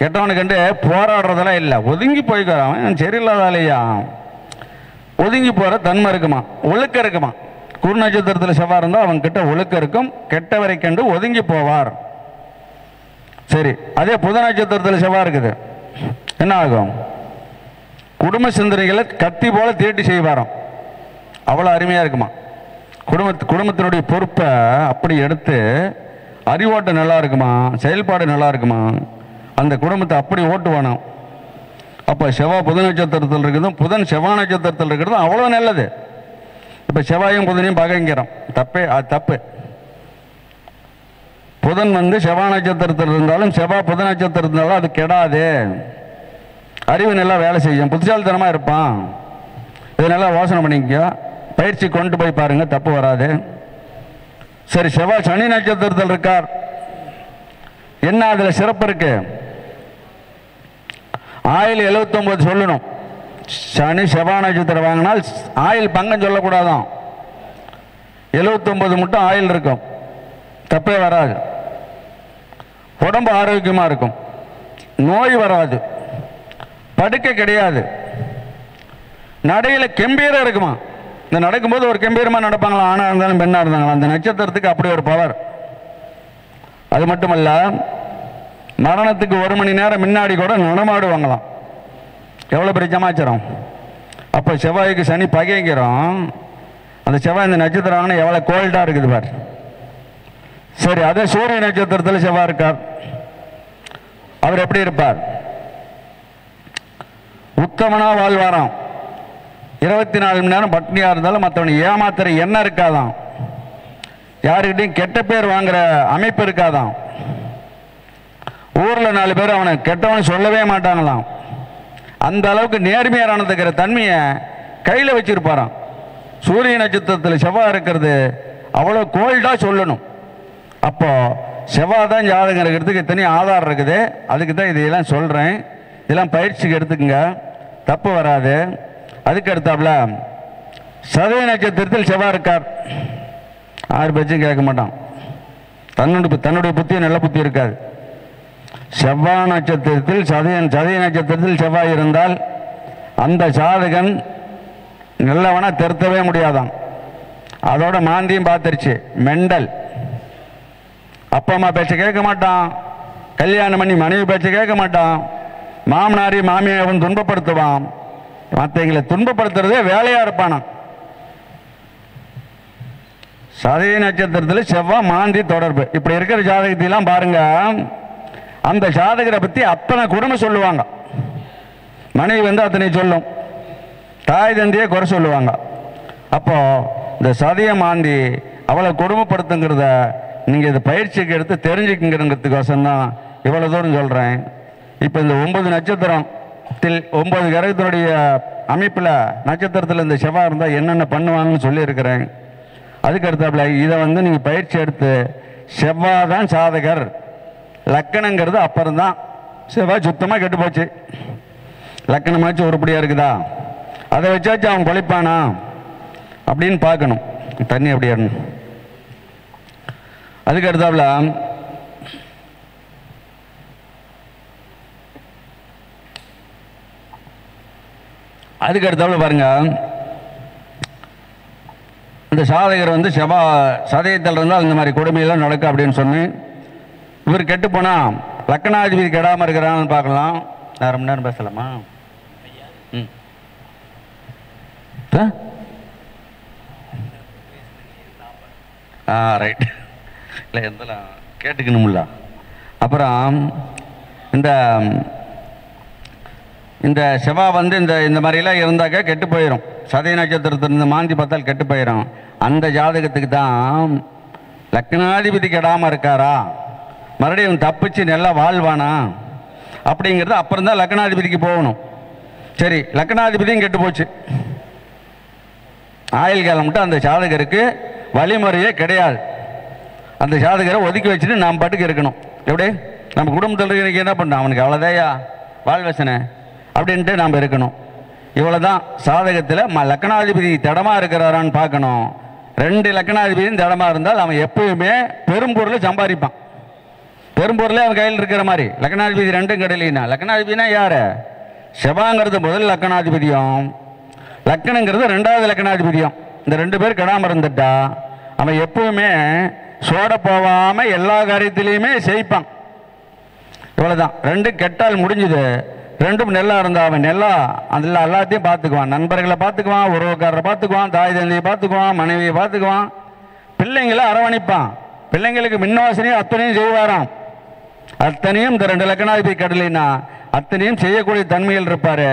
B: கெட்டவனை கண்டு போராடுறதெல்லாம் இல்லை, ஒதுங்கி போய்க்கிறான். அவன் சரியில்லாதாலையா ஒதுங்கி போகிற தன்மை இருக்குமா, ஒழுக்கம் இருக்குமா. குரு நட்சத்திரத்தில் செவ்வாய் இருந்தால் அவன் கிட்ட ஒழுக்கம் இருக்கும். கெட்டவரை கண்டு ஒதுங்கி போவார். சரி, அதே புத நட்சத்திரத்தில் செவ்வாய் இருக்குது, என்ன ஆகும்? குடும்ப சிந்தனைகளை கத்தி போல தீட்டி செய்வாராம். அவ்வளோ அருமையாக இருக்குமா. குடும்பத்தினுடைய பொறுப்பை அப்படி எடுத்து அறிவோட்டம் நல்லா இருக்குமா, செயல்பாடு நல்லா இருக்குமா, அந்த குடும்பத்தை அப்படி ஓட்டுவானாம். அப்போ செவ்வாய் புத நட்சத்திரத்தில் இருக்கிறதும் புதன் செவ்வாய் நட்சத்திரத்தில் இருக்கிறதும் அவ்வளோ நல்லது. இப்போ செவ்வாயும் புதனையும் பகைங்கிறோம், தப்பே, அது தப்பு. புதன் செவ்வாய் நட்சத்திரத்தில் இருந்தாலும் செவ்வாய் புத நட்சத்திரத்தில் இருந்தாலும் அது கெடாது. அறிவு நல்லா வேலை செய்யும், புத்திசாலித்தனமாக இருப்பான். இது நல்லா யோசனை பண்ணிக்க, பயிற்சி கொண்டு போய் பாருங்க, தப்பு வராது. சரி, செவ்வாய் சனி நட்சத்திரத்தில் இருக்கார். என்ன அதில் சிறப்பு இருக்கு? ஆயில் 79 சொல்லணும். சனி செவ்வாய் நட்சத்திரம் வாங்கினால் ஆயில் பங்கம் சொல்லக்கூடாதான். 79 மட்டும் ஆயில் இருக்கும், தப்பே வராது. உடம்பு ஆரோக்கியமாக இருக்கும், நோய் வராது, படுக்கை கிடையாது, நடையில் கம்பீரம் இருக்குமா. இந்த நடக்கும்போது ஒரு கம்பீரமாக நடப்பாங்களா, ஆணாக இருந்தாலும் பெண்ணாக இருந்தாங்களா. அந்த நட்சத்திரத்துக்கு அப்படி ஒரு பவர். அது மட்டுமல்ல, மரணத்துக்கு 1 மணி நேரம் முன்னாடி கூட நடமாடுவாங்களாம். எவ்வளோ பெரிய சமாச்சாரம். அப்போ செவ்வாய்க்கு சனி பகைங்கிறோம். அந்த செவ்வாய் இந்த நட்சத்திரம் வாங்கினா எவ்வளோ கோல்டாக இருக்குது பார். சரி, அதே சூரிய நட்சத்திரத்தில் செவ்வாய் இருக்கார். அவர் எப்படி இருப்பார்? உத்தமனா வாழ்வாராம். 24 மணி நேரம் பட்னியாக இருந்தாலும் மற்றவனை ஏமாத்துற எண்ணம் இருக்காதான். யாருக்கிட்டையும் கெட்ட பேர் வாங்குற அமைப்பு இருக்காதான். ஊரில் 4 பேர் அவனை கெட்டவனை சொல்லவே மாட்டாங்களாம். அந்த அளவுக்கு நேர்மையாக நடந்துக்கிற தன்மையை கையில் வச்சிருப்பாராம். சூரிய நட்சத்திரத்தில் செவ்வாய் இருக்கிறது அவ்வளோ கோல்டாக சொல்லணும். அப்போ செவ்வாய் தான் ஜாதகம் இருக்கிறதுக்கு இத்தனை ஆதாரம் இருக்குது. அதுக்கு தான் இதையெல்லாம் சொல்கிறேன். இதெல்லாம் பயிற்சிக்கு எடுத்துக்கங்க, தப்பு வராது. அதுக்கு அடுத்தாப்புல சதய நட்சத்திரத்தில் செவ்வாய் இருக்கார். 6 பேச்சும் கேட்க மாட்டான். தன்னுடைய புத்தி நல்ல புத்தி இருக்காது. செவ்வாய் நட்சத்திரத்தில் சதய நட்சத்திரத்தில் செவ்வாய் இருந்தால் அந்த சாதகன் நல்லவனா திருத்தவே முடியாதான். அதோட மாந்தியும் பார்த்துருச்சு, மெண்டல். அப்பா அம்மா பேச்சை கேட்க மாட்டான், கல்யாணம் பண்ணி மனைவி பேச்சை கேட்க மாட்டான், மாமனாரி மாமியை அவன் துன்பப்படுத்துவான், மற்றவங்களை துன்பப்படுத்துறதே வேலையாக இருப்பானான். சதய நட்சத்திரத்தில் செவ்வாய் மாந்தி தொடர்பு. இப்படி இருக்கிற ஜாதகத்தையெல்லாம் பாருங்க. அந்த ஜாதகரை பற்றி அத்தனை குடுமை சொல்லுவாங்க. மனைவி அத்தனை சொல்லும், தாய் தந்தையே குறை சொல்லுவாங்க. அப்போ இந்த சதய மாந்தி அவளை கொடுமைப்படுத்துங்கிறத நீங்கள் இது பயிற்சிக்கு எடுத்து தெரிஞ்சுக்குங்கிறதுக்கோசம் தான் இவ்வளோ தூரம் சொல்கிறேன். இப்போ இந்த 9 நட்சத்திரத்தில் 9 கிரகத்தினுடைய அமைப்பில் நட்சத்திரத்தில் இந்த செவ்வாய் இருந்தால் என்னென்ன பண்ணுவாங்கன்னு சொல்லியிருக்கிறேன். அதுக்கு அடுத்தாப்புல இதை நீங்கள் பயிற்சி எடுத்து செவ்வாய் தான் சாதகர், லக்கணங்கிறது அப்புறம்தான். செவ்வாய் சுத்தமாக கெட்டு போச்சு, லக்கணமாச்சும் உருப்படியாக இருக்குதா, அதை வச்சாச்சும் அவன் பொழைப்பானா அப்படின்னு பார்க்கணும். தண்ணி அப்படியே அதுக்கு அடுத்தாப்புல பாருங்க, இந்த சாதகர் செவ்வாய் சதயத்தில் இருந்தால் இந்த மாதிரி கொடுமையெல்லாம் நடக்கும் அப்படின்னு சொன்னு இவர் கெட்டு போனா லக்கணாதிபதி கெடாமல் இருக்கிறான்னு பார்க்கலாம். 1/2 மணி நேரம் பேசலாமா? ரைட். இல்லை எந்தெல்லாம் கேட்டுக்கணும்ல. அப்புறம் இந்த செவ்வாய் இந்த மாதிரிலாம் இருந்தாக்க கெட்டு போயிடும். சதய நட்சத்திரத்திலிருந்து மாந்தி பார்த்தால் கெட்டு போயிடும். அந்த ஜாதகத்துக்கு தான் லக்னாதிபதி கெடாமல் இருக்காரா, மறுபடியும் தப்பிச்சு நல்லா வாழ்வானா அப்படிங்கிறது அப்புறம் தான் லக்னாதிபதிக்கு போகணும். சரி, லக்னாதிபதியும் கெட்டு போச்சு. ஆயுள் காலம் மட்டும் அந்த ஜாதகருக்கு வழிமுறையே கிடையாது. அந்த ஜாதகரை ஒதுக்கி வச்சுட்டு நாம் பாட்டுக்கு இருக்கணும். எப்படி நம்ம குடும்பத்தில் இருக்கிற என்ன பண்ணோம், அவனுக்கு அவ்வளோதையா வாழ்வசனை அப்படின்ட்டு நாம் இருக்கணும். இவ்வளோ தான் சாதகத்தில் லக்னாதிபதி திடமாக இருக்கிறாரான்னு பார்க்கணும். 2 லக்னாதிபதியும் திடமாக இருந்தால் அவன் எப்பயுமே பெரும்பொருளை சம்பாதிப்பான். பெரும்பொருளே அவன் கையில் இருக்கிற மாதிரி. லக்னாதிபதி 2ம் கிடையிலனா, லக்னாதிபதினா யார்? செவ்வாங்கிறது முதல் லக்னாதிபதியும், லக்னங்கிறது 2வது லக்னாதிபதியும். இந்த 2 பேர் கெடாமல் இருந்துட்டா அவன் எப்பவுமே சோட போகாமல் எல்லா காரியத்திலையுமே செய்ப்பான். இவ்வளோதான். 2 கெட்டால் முடிஞ்சுது. 2ம் நெல்லா இருந்தால் அவன் நெல்லா அதில் எல்லாத்தையும் பார்த்துக்குவான். நண்பர்களை பார்த்துக்குவான், உறவுக்காரரை பார்த்துக்குவான், தாய் தந்தையை பார்த்துக்குவான், மனைவியை பார்த்துக்குவான், பிள்ளைங்களை அரவணைப்பான். பிள்ளைங்களுக்கு முன்வாசனையும் அத்தனையும் செய்வாராம். அத்தனையும் இந்த 2 லக்னாதிபதி கடலைன்னா அத்தனையும் செய்யக்கூடிய தன்மையில் இருப்பார்.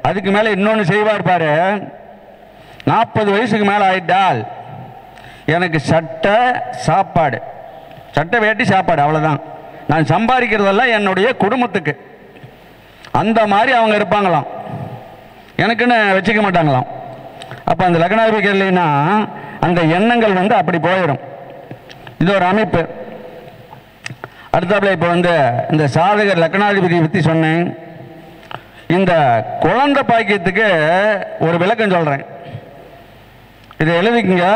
B: அதுக்கு மேலே இன்னொன்று செய்வார் பாரு. 40 வயசுக்கு மேலே ஆயிட்டால் எனக்கு சட்டை சாப்பாடு, சட்டை வேட்டி சாப்பாடு, அவ்வளோதான். நான் சம்பாதிக்கிறதெல்லாம் என்னுடைய குடும்பத்துக்கு. அந்த மாதிரி அவங்க இருப்பாங்களாம். எனக்குன்னு வச்சுக்க மாட்டாங்களாம். அப்போ அந்த லக்னாதிபதி இல்லைன்னா அந்த எண்ணங்கள் வந்து அப்படி போயிடும். இது ஒரு அமைப்பு. அடுத்தாப்புல இப்போ வந்து இந்த சாதகர் லக்னாதிபதியை பற்றி சொன்னேன். இந்த குழந்தை பாக்கியத்துக்கு ஒரு விளக்கம் சொல்கிறேன். இதை எழுதிக்கங்க,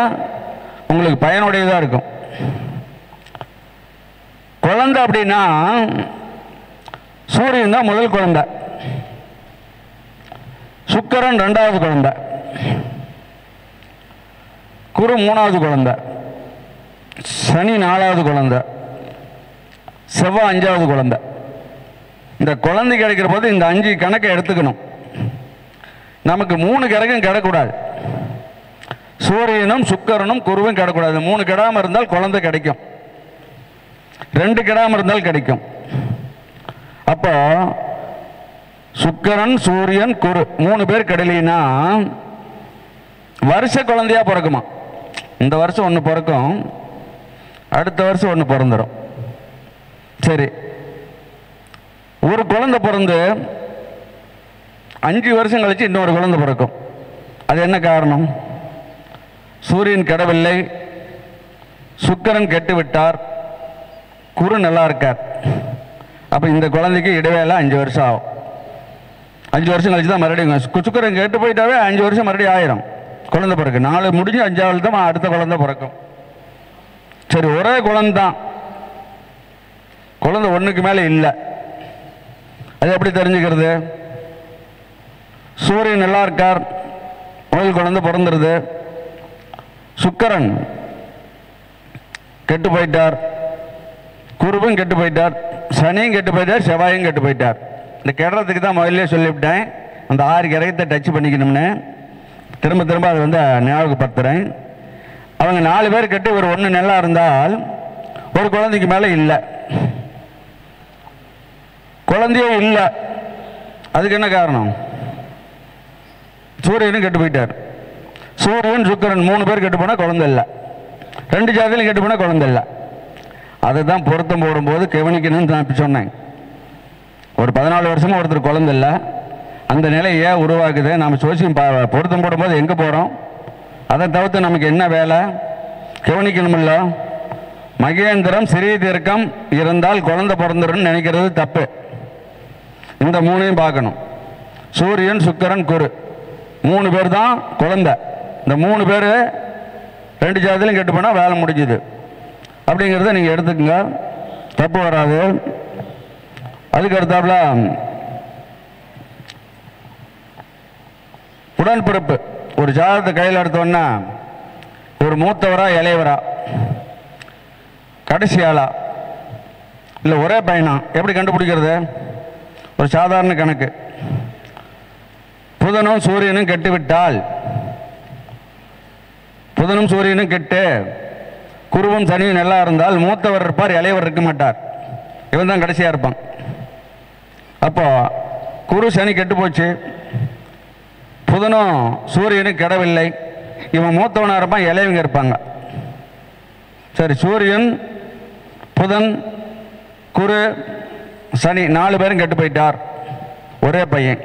B: உங்களுக்கு பயனுடையதாக இருக்கும். குழந்தை அப்படின்னா சூரியன் தான் முதல் குழந்தை, சுக்கிரன் 2வது குழந்தை, குரு 3வது குழந்தை, சனி 4வது குழந்தை, செவ்வாய் 5வது குழந்தை. இந்த குழந்தை கிடைக்கிற போது இந்த 5 கணக்கை எடுத்துக்கணும். நமக்கு 3 கிரகம் கிடக்கூடாது. சூரியனும் சுக்கிரனும் குருவும் கிடக்கூடாது. 3 கிடாமல் இருந்தால் குழந்தை கிடைக்கும், 2 கிடாமல் இருந்தால் கிடைக்கும். அப்போ சுக்கிரன் சூரியன் குரு 3 பேர் கிடையினா வருஷ குழந்தையா பிறக்குமா. இந்த வருஷம் ஒன்று பிறக்கும், அடுத்த வருஷம் ஒன்று பிறந்துடும். சரி, ஒரு குழந்தை பிறந்து 5 வருஷம் கழிச்சு இன்னொரு குழந்தை பிறக்கும். அது என்ன காரணம்? சூரியன் கெடவில்லை, சுக்கிரன் கெட்டு விட்டார், குரு நல்லா இருக்கார். அப்போ இந்த குழந்தைக்கு இடைவேளை 5 வருஷம் ஆகும். 5 வருஷம் கழிச்சு தான் மறுபடியும் சுக்கிரன் கெட்டு போயிட்டாவே 5 வருஷம் மறுபடியும் ஆயிரும் குழந்தை பிறகு. 4 முடிஞ்சு 5வது தான் அடுத்த குழந்தை பிறக்கும். சரி, ஒரே குழந்தை தான், குழந்தை 1க்கு மேலே இல்லை. அது எப்படி தெரிஞ்சுக்கிறது? சூரியன் நல்லா இருக்கார், முதல் குழந்தை பிறந்துருது. சுக்கிரன் கெட்டு போயிட்டார், குருவும் கெட்டு போயிட்டார், சனியும் கெட்டு போயிட்டார், செவ்வாயும் கெட்டு போயிட்டார். இந்த கெடுறதுக்கு தான் முதல்ல சொல்லிவிட்டேன், அந்த 6 கிரகத்தை டச் பண்ணிக்கணும்னு. திரும்ப திரும்ப அதை வந்து ஞாபகப்படுத்துகிறேன். அவங்க 4 பேர் கெட்டு ஒரு 1 நல்லா இருந்தால் ஒரு குழந்தைக்கு மேலே இல்லை, குழந்தையே இல்லை. அதுக்கு என்ன காரணம்? சூரியனும் கெட்டு போயிட்டார். சூரியன் சுக்கிரன் 3 பேர் கெட்டு போனால் குழந்தை இல்லை, 2 ஜாதியிலும் கெட்டு போனால் குழந்தை இல்லை. அதை தான் பொருத்தம் போடும்போது கவனிக்கணும்னு நான் இப்போ சொன்னேன். ஒரு 14 வருஷமாக ஒருத்தர் குழந்தை இல்லை, அந்த நிலை ஏன் உருவாக்குது? நம்ம சோசியம் பொருத்தம் போடும்போது எங்கே போகிறோம்? அதை தவிர்த்து நமக்கு என்ன வேலை? கவனிக்கணுமில்ல. மகேந்திரம் சிறிய தீர்க்கம் இருந்தால் குழந்தை பிறந்துடும் நினைக்கிறது தப்பு. இந்த 3ஐயும் பார்க்கணும். சூரியன் சுக்கிரன் குரு 3 பேர் தான் குழந்தை. இந்த 3 பேர் 2 ஜாதியிலும் கெட்டு போனால் வேலை முடிஞ்சுது அப்படிங்கிறத நீங்கள் எடுத்துக்கங்க, தப்பு வராது. அதுக்கு அடுத்தாப்புல உடன்பிறப்பு. ஒரு ஜாதகத்தை கையில் எடுத்தோன்னா ஒரு மூத்தவரா இளையவரா கடைசி ஆளா இல்லை ஒரே பையனா எப்படி கண்டுபிடிக்கிறது? ஒரு சாதாரண கணக்கு. புதனும் சூரியனும் கெட்டுவிட்டால், புதனும் சூரியனும் கெட்டு குருவும் சனியும் நல்லா இருந்தால் மூத்தவர் இருப்பார், இளையவர் இருக்க மாட்டார். இவன் தான் கடைசியாக இருப்பான். அப்போ குரு சனி கெட்டு போச்சு, புதனும் சூரியனும் கெடவில்லை, இவன் மூத்தவனாக இருப்பான், இளையவங்க இருப்பாங்க. சரி, சூரியன் புதன் குரு சனி 4 பேரும் கெட்டு போயிட்டார், ஒரே பையன்.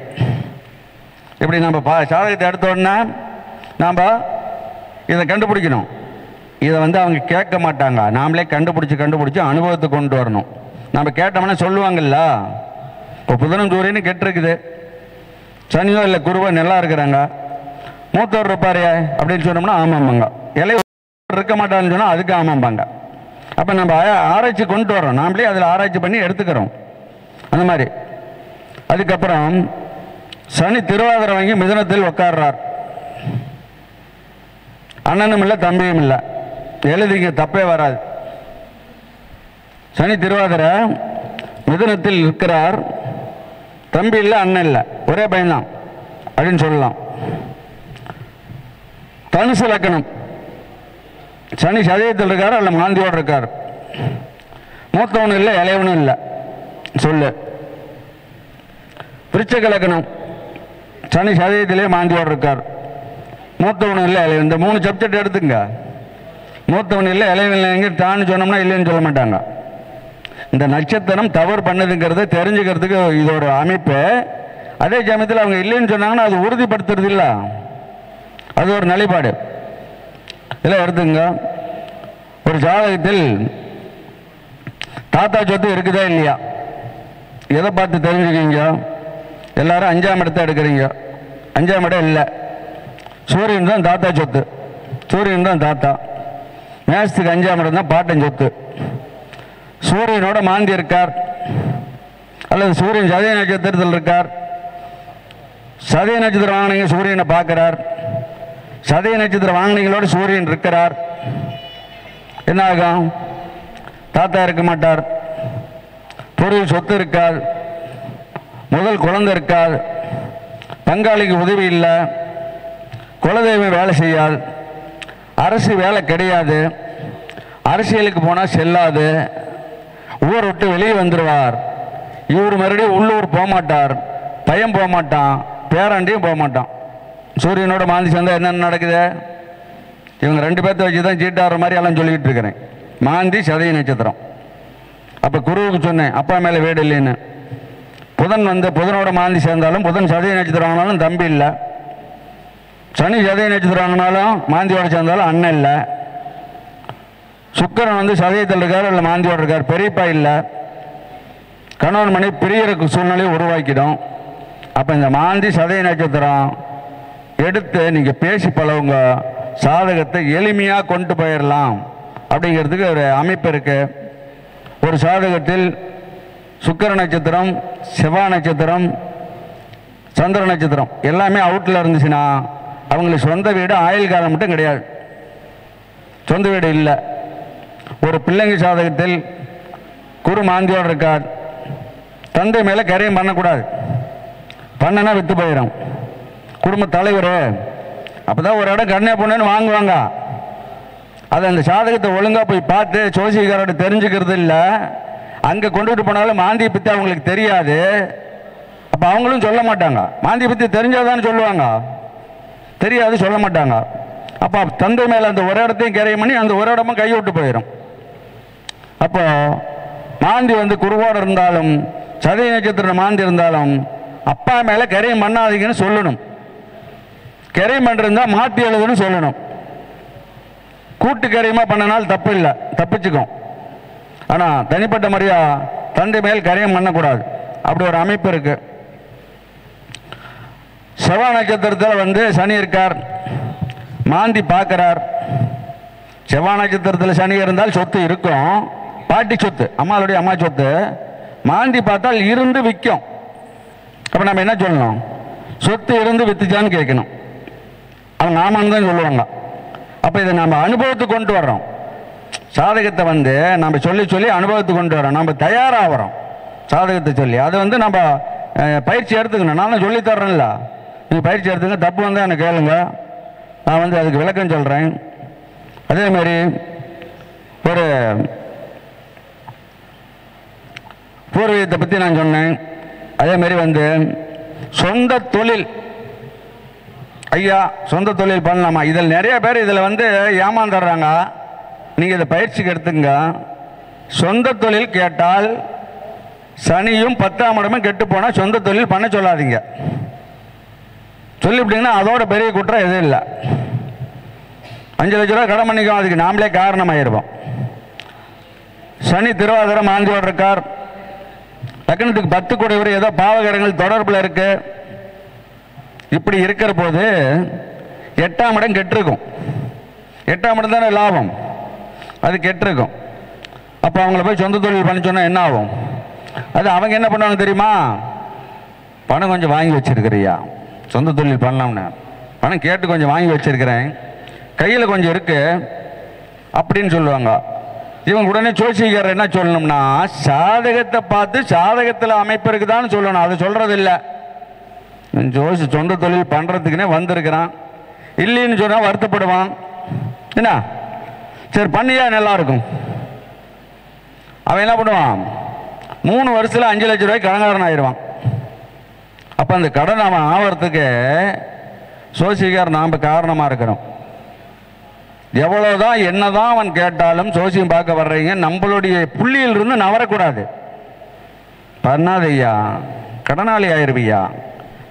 B: இப்படி நம்ம சாதகத்தை எடுத்தோன்னா நாம் இதை கண்டுபிடிக்கணும். இதை வந்து அவங்க கேட்க மாட்டாங்க, நாமளே கண்டுபிடிச்சி அனுபவத்தை கொண்டு வரணும். நம்ம கேட்டோம்னா சொல்லுவாங்கல்ல, இப்போ புதனும் சூரியனும் கெட்டிருக்குது, சனியோ இல்லை குருவோ நல்லா இருக்கிறாங்க, மூத்தவர் இருப்பாரு அப்படின்னு சொன்னோம்னா ஆமாம்பாங்க. இளையவர் இருக்க மாட்டான்னு சொன்னால் அதுக்கு ஆமாம்பாங்க. அப்போ நம்ம ஆராய்ச்சி கொண்டு வரோம், நாமளே அதில் ஆராய்ச்சி பண்ணி எடுத்துக்கிறோம் அந்த மாதிரி. அதுக்கப்புறம் சனி திருவாதிரை வாங்கி மிதுனத்தில் உட்கார்றார். அண்ணனும் இல்லை தம்பியும் இல்லை, எழுதிங்க தப்பே வராது. சனி திருவாதிரை மிதுனத்தில் இருக்கிறார், தம்பி இல்லை அண்ணன் இல்லை, ஒரே பையன்தான் அப்படின்னு சொல்லலாம். தனுசு லக்கணம், சனி சதயத்தில் இருக்கார் அல்ல மாந்தியோடு இருக்கார். மூத்தவனும் இல்லை இளையவனும் இல்லை சொல்லு. விருச்சிக லக்கணம், சனி சதயத்திலே மாந்தியோடு இருக்கார், மூத்தவனும் இல்லை இளையவன். இந்த 3 சப்ஜெக்ட் எடுத்துங்க. மூத்தவன் இல்லை இளையவன் இல்லைங்க தான்னு சொன்னோம்னா இல்லைன்னு சொல்ல மாட்டாங்க. இந்த நட்சத்திரம் தவறு பண்ணதுங்கிறத தெரிஞ்சுக்கிறதுக்கு இது ஒரு அமைப்பு. அதே சமயத்தில் அவங்க இல்லைன்னு சொன்னாங்கன்னா அது உறுதிப்படுத்துறது இல்லை, அது ஒரு நிலைப்பாடு. இதில் எடுத்துங்க, ஒரு ஜாதகத்தில் தாத்தா சொத்து இருக்குதா இல்லையா, எதை பார்த்து தெரிஞ்சுக்கிங்க? எல்லாரும் 5ஆம் இடத்தை எடுக்கிறீங்க, 5ஆம் இடம் இல்லை, சூரியன் தான் தாத்தா சொத்து, சூரியன் தான் தாத்தா. மேஷத்துக்கு 5ஆம் இடம் தான் பாட்டன் சொத்து. சூரியனோட மாந்தி இருக்கார் அல்லது சூரியன் சதய நட்சத்திரத்தில் இருக்கார். சதய நட்சத்திரம் வாங்கினீங்க சூரியனை பார்க்கிறார், சதய நட்சத்திரம் வாங்கினீங்களோட சூரியன் இருக்கிறார். என்ன ஆகும்? தாத்தா இருக்க மாட்டார், பொருள் சொத்து இருக்காது, முதல் குழந்தை இருக்காது, பங்காளிக்கு உதவி இல்லை, குலதெய்வம் வேலை செய்யாது, அரசு வேலை கிடையாது, அரசியலுக்கு போனால் செல்லாது, ஊரை விட்டு வெளியே வந்துடுவார். இவர் மறுபடியும் உள்ளூர் போக மாட்டார், பையன் போக மாட்டான், பேராண்டியும் போக மாட்டான். சூரியனோட மாந்தி சேர்ந்தா என்னென்ன நடக்குது? இவங்க 2 பேர்த்த வச்சு தான் சீட்டாடுற மாதிரி எல்லாம் சொல்லிக்கிட்டு இருக்கிறேன். மாந்தி சதய நட்சத்திரம். அப்போ குருவுக்கு சொன்னேன் அப்பா மேலே வீடு இல்லைன்னு. புதனோட மாந்தி சேர்ந்தாலும், புதன் சதய நட்சத்திரம் ஆனாலும் தம்பி இல்லை, சனி சதய நட்சத்திரம் ஆனாலும் மாந்தியோட சேர்ந்தாலும் அண்ணன் இல்லை, சுக்கிரன் சதயத்தில் இருக்கார் இல்லை மாந்தியோடு இருக்கார், பெரியப்பா இல்லை, கணவன் மணி பிரியருக்கு சூழ்நிலையை உருவாக்கிடும். அப்போ இந்த மாந்தி சதய நட்சத்திரம் எடுத்து நீங்கள் பேசி பழவுங்க, சாதகத்தை எளிமையாக கொண்டு போயிடலாம் அப்படிங்கிறதுக்கு ஒரு அமைப்பு இருக்குது. ஒரு சாதகத்தில் சுக்கிர நட்சத்திரம், செவ்வாய் நட்சத்திரம், சந்திர நட்சத்திரம் எல்லாமே அவுட்டில் இருந்துச்சுன்னா அவங்களுக்கு சொந்த வீடு ஆயுள் காலம் மட்டும் கிடையாது, சொந்த வீடு இல்லை. ஒரு பிள்ளைங்க சாதகத்தில் குரு மாந்தியோடு இருக்கார், தந்தை மேலே கரையும் பண்ணக்கூடாது, பண்ணனா வித்து போயிடும். குடும்ப தலைவர் அப்போ தான் ஒரு இடம் கண்ணே பொண்ணுன்னு வாங்குவாங்க. அதை அந்த சாதகத்தை ஒழுங்காக போய் பார்த்து ஜோசியக்காரோட தெரிஞ்சுக்கிறது இல்லை. அங்கே கொண்டுகிட்டு போனாலும் மாந்தியை பற்றி அவங்களுக்கு தெரியாது. அப்போ அவங்களும் சொல்ல மாட்டாங்க. மாந்தியை பற்றி தெரிஞ்சாதான்னு சொல்லுவாங்க, தெரியாது சொல்ல மாட்டாங்க. அப்போ தந்தை மேலே அந்த ஒரு இடத்தையும் கரையும் பண்ணி அந்த ஒரு இடமும் கை விட்டு போயிடும். அப்போ மாந்தி குருவோடு இருந்தாலும் சதய நட்சத்திரம் மாந்தி இருந்தாலும் அப்பா மேலே கரையும் பண்ணாதீங்கன்னு சொல்லணும். கரையும் பண்ணிருந்தால் மாற்றி எழுதுன்னு சொல்லணும். கூட்டு கரையமாக பண்ணனால் தப்பு இல்லை, தப்பிச்சுக்கும். ஆனால் தனிப்பட்ட முறையா தந்தை மேல் கரையம் பண்ணக்கூடாது, அப்படி ஒரு அமைப்பு இருக்கு. செவ்வாய் நட்சத்திரத்தில் சனி இருக்கார், மாந்தி பார்க்கிறார். செவ்வாய் நட்சத்திரத்தில் சனி இருந்தால் சொத்து இருக்கும், பாட்டி சொத்து, அம்மாளுடைய அம்மா சொத்து. மாந்தி பார்த்தால் இருந்து விற்கும். அப்போ நம்ம என்ன சொல்லணும்? சொத்து இருந்து வித்துச்சான்னு கேட்கணும். அவங்க ஆமான்னு தான் சொல்லுவாங்க. அப்போ இதை நம்ம அனுபவத்துக்கு கொண்டு வர்றோம். சாதகத்தை நம்ம சொல்லி சொல்லி அனுபவத்துக்கு கொண்டு வரோம். நம்ம தயாராகிறோம் சாதகத்தை சொல்லி. அது நம்ம பயிற்சி எடுத்துக்கணும். நானும் சொல்லித்தர்றேன்ல, நீங்கள் பயிற்சி எடுத்துங்க. தப்பு வந்தால் எனக்கு கேளுங்க, நான் அதுக்கு விளக்கம் சொல்கிறேன். அதேமாரி ஒரு பூர்வீகத்தை பற்றி நான் சொன்னேன். அதேமாரி சொந்த தொழில், ஐயா சொந்த தொழில் பண்ணலாமா? இதில் நிறைய பேர் இதில் ஏமாந்துடுறாங்க. நீங்கள் இதை பயிற்சிக்கு எடுத்துங்க. சொந்த தொழில் கேட்டால் சனியும் 10ஆம் இடமும் கெட்டு போனால் சொந்த தொழில் பண்ண சொல்லாதீங்க. சொல்லிவிட்டீங்கன்னா அதோட பெரிய குற்றம் எதுவும் இல்லை. 5 லட்ச ரூபா கடன் பண்ணிக்கோ, அதுக்கு நாமளே காரணமாயிருப்போம். சனி திருவாதிரை மாந்தியோடு இருக்கார். லக்னத்துக்கு 10 கூடையவர் ஏதோ பாவகரங்கள் தொடர்பில் இருக்கு. இப்படி இருக்கிற போது 8ஆம் இடம் கெட்டிருக்கும். 8ஆம் இடம் தானே லாபம், அது கெட்டிருக்கும். அப்போ அவங்கள போய் சொந்த தொழில் பண்ண சொன்னால் என்ன ஆகும்? அது அவங்க என்ன பண்ணுவாங்க தெரியுமா? பணம் கொஞ்சம் வாங்கி வச்சிருக்கிறியா, சொந்த தொழில் பண்ணலாம்னு பணம் கேட்டு கொஞ்சம் வாங்கி வச்சிருக்கிறேன், கையில் கொஞ்சம் இருக்கு அப்படின்னு சொல்லுவாங்க. இவங்க உடனே ஜோசியக்காரர் என்ன சொல்லணும்னா, சாதகத்தை பார்த்து சாதகத்தில் அமைப்பு இருக்குதான்னு சொல்லணும். அது சொல்றது இல்லை. ஜோசி சொந்த தொழில் பண்ணுறதுக்குன்னே வந்திருக்கிறான், இல்லைன்னு சொன்னால் வருத்தப்படுவான். என்ன சரி பண்ணியா நல்லா இருக்கும். அவன் என்ன பண்ணுவான், 3 வருஷத்தில் 5 லட்சம் ரூபாய்க்கு கடன்காரன் ஆயிடுவான். அப்போ அந்த கடன் அவன் ஆகிறதுக்கு ஜோசியக்காரர் நாம் காரணமாக இருக்கிறோம். எவ்வளோதான் என்னதான் அவன் கேட்டாலும், ஜோசியம் பார்க்க வர்றீங்க, நம்மளுடைய புள்ளியிலிருந்து நவரக்கூடாது. பண்ணாதையா, கடனாளி ஆயிடுவியா.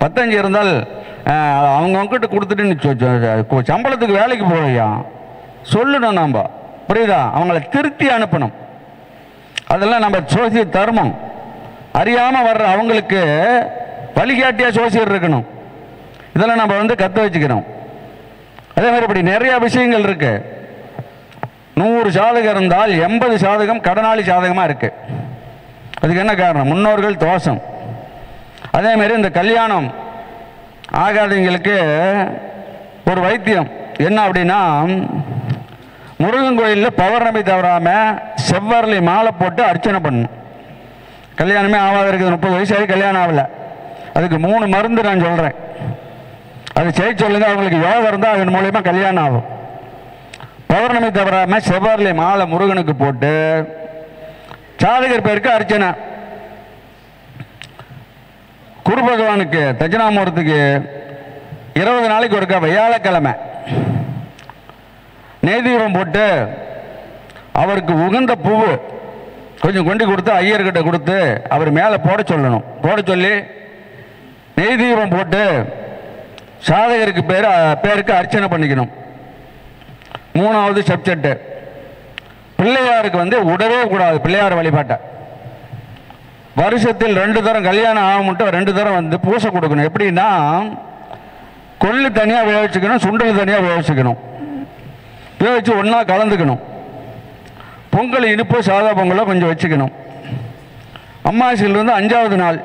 B: 15 இருந்தால் அவங்கக்கிட்ட கொடுத்துட்டு சம்பளத்துக்கு வேலைக்கு போவையா சொல்லணும். நாம் புரியுதா? அவங்கள திருத்தி அனுப்பணும். அதெல்லாம் நம்ம ஜோசிய தர்மம். அறியாமல் வர்ற அவங்களுக்கு வழிகாட்டியா ஜோசியர் இருக்கணும். இதெல்லாம் நம்ம கற்று வச்சுக்கணும். அதே மாதிரி இப்படி நிறைய விஷயங்கள் இருக்கு. 100 ஜாதகம் இருந்தால் 80 ஜாதகம் கடனாளி ஜாதகமாக இருக்கு. அதுக்கு என்ன காரணம்? முன்னோர்கள் தோஷம். அதே மாதிரி இந்த கல்யாணம் ஆகாதவங்களுக்கு ஒரு வைத்தியம் என்ன அப்படின்னா, முருகன் கோயிலில் பௌர்ணமி தவறாமல் செவ்வரளி மாலை போட்டு அர்ச்சனை பண்ணணும். கல்யாணமே ஆகாத இருக்குது, 30 வயசாகி கல்யாணம் ஆகலை. அதுக்கு 3 மருந்து நான் சொல்கிறேன், அது செய்ய சொல்லுங்க. அவங்களுக்கு யோகம் இருந்தால் அதன் மூலயமா கல்யாணம் ஆகும். பௌர்ணமி தவறாமல் செவ்வரளி மாலை முருகனுக்கு போட்டு ஜாதகர் பேருக்கு அர்ச்சனை. குரு பகவானுக்கு தட்சிணாமூர்த்திக்கு 20 நாளைக்கு ஒருக்கா வியாழக்கிழமை நெய்தீபம் போட்டு அவருக்கு உகந்த பூவு கொஞ்சம் கொண்டு கொடுத்து ஐயர்கிட்ட கொடுத்து அவர் மேலே போட சொல்லணும். போட சொல்லி நெய்தீபம் போட்டு சாதகருக்கு பேருக்கு அர்ச்சனை பண்ணிக்கணும். 3வது சப்ஜெக்ட், பிள்ளையாருக்கு விடவே கூடாது. பிள்ளையார் வழிபாட்டை வருஷத்தில் 2 தரம் கல்யாணம் ஆக மட்டும் 2 தரம் பூசை கொடுக்கணும். எப்படின்னா, கொள்ளு தனியாக வேவிச்சுக்கணும், சுண்டல் தனியாக வேவிச்சுக்கணும். வேவிச்சு ஒன்றா கலந்துக்கணும். பொங்கல் இனிப்பு சாதா பொங்கலோ கொஞ்சம் வச்சுக்கணும். அமாவாசையிலிருந்து 5வது நாள்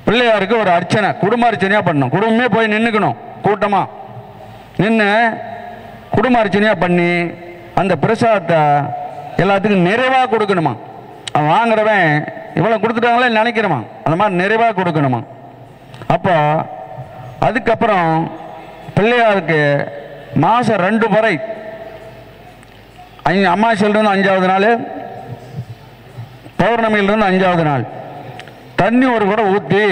B: பிள்ளையாருக்கு ஒரு அர்ச்சனை, குடும்ப அர்ச்சனையாக பண்ணணும். குடும்பமே போய் நின்றுக்கணும், கூட்டமாக நின்று குடும்ப அர்ச்சனையாக பண்ணி அந்த பிரசாதத்தை எல்லாத்துக்கும் நிறைவாக கொடுக்கணுமா. அவன் வாங்குறவன் இவ்வளோ கொடுத்துட்டாங்களே நினைக்கிறமா, அந்த மாதிரி நிறைவாக கொடுக்கணுமா. அப்போ அதுக்கப்புறம் பிள்ளையாருக்கு மாதம் 2 முறை, அமாவாசையிலிருந்து 5வது நாள், பௌர்ணமியிலிருந்து 5வது நாள் தண்ணி ஒரு கூட ஊற்றி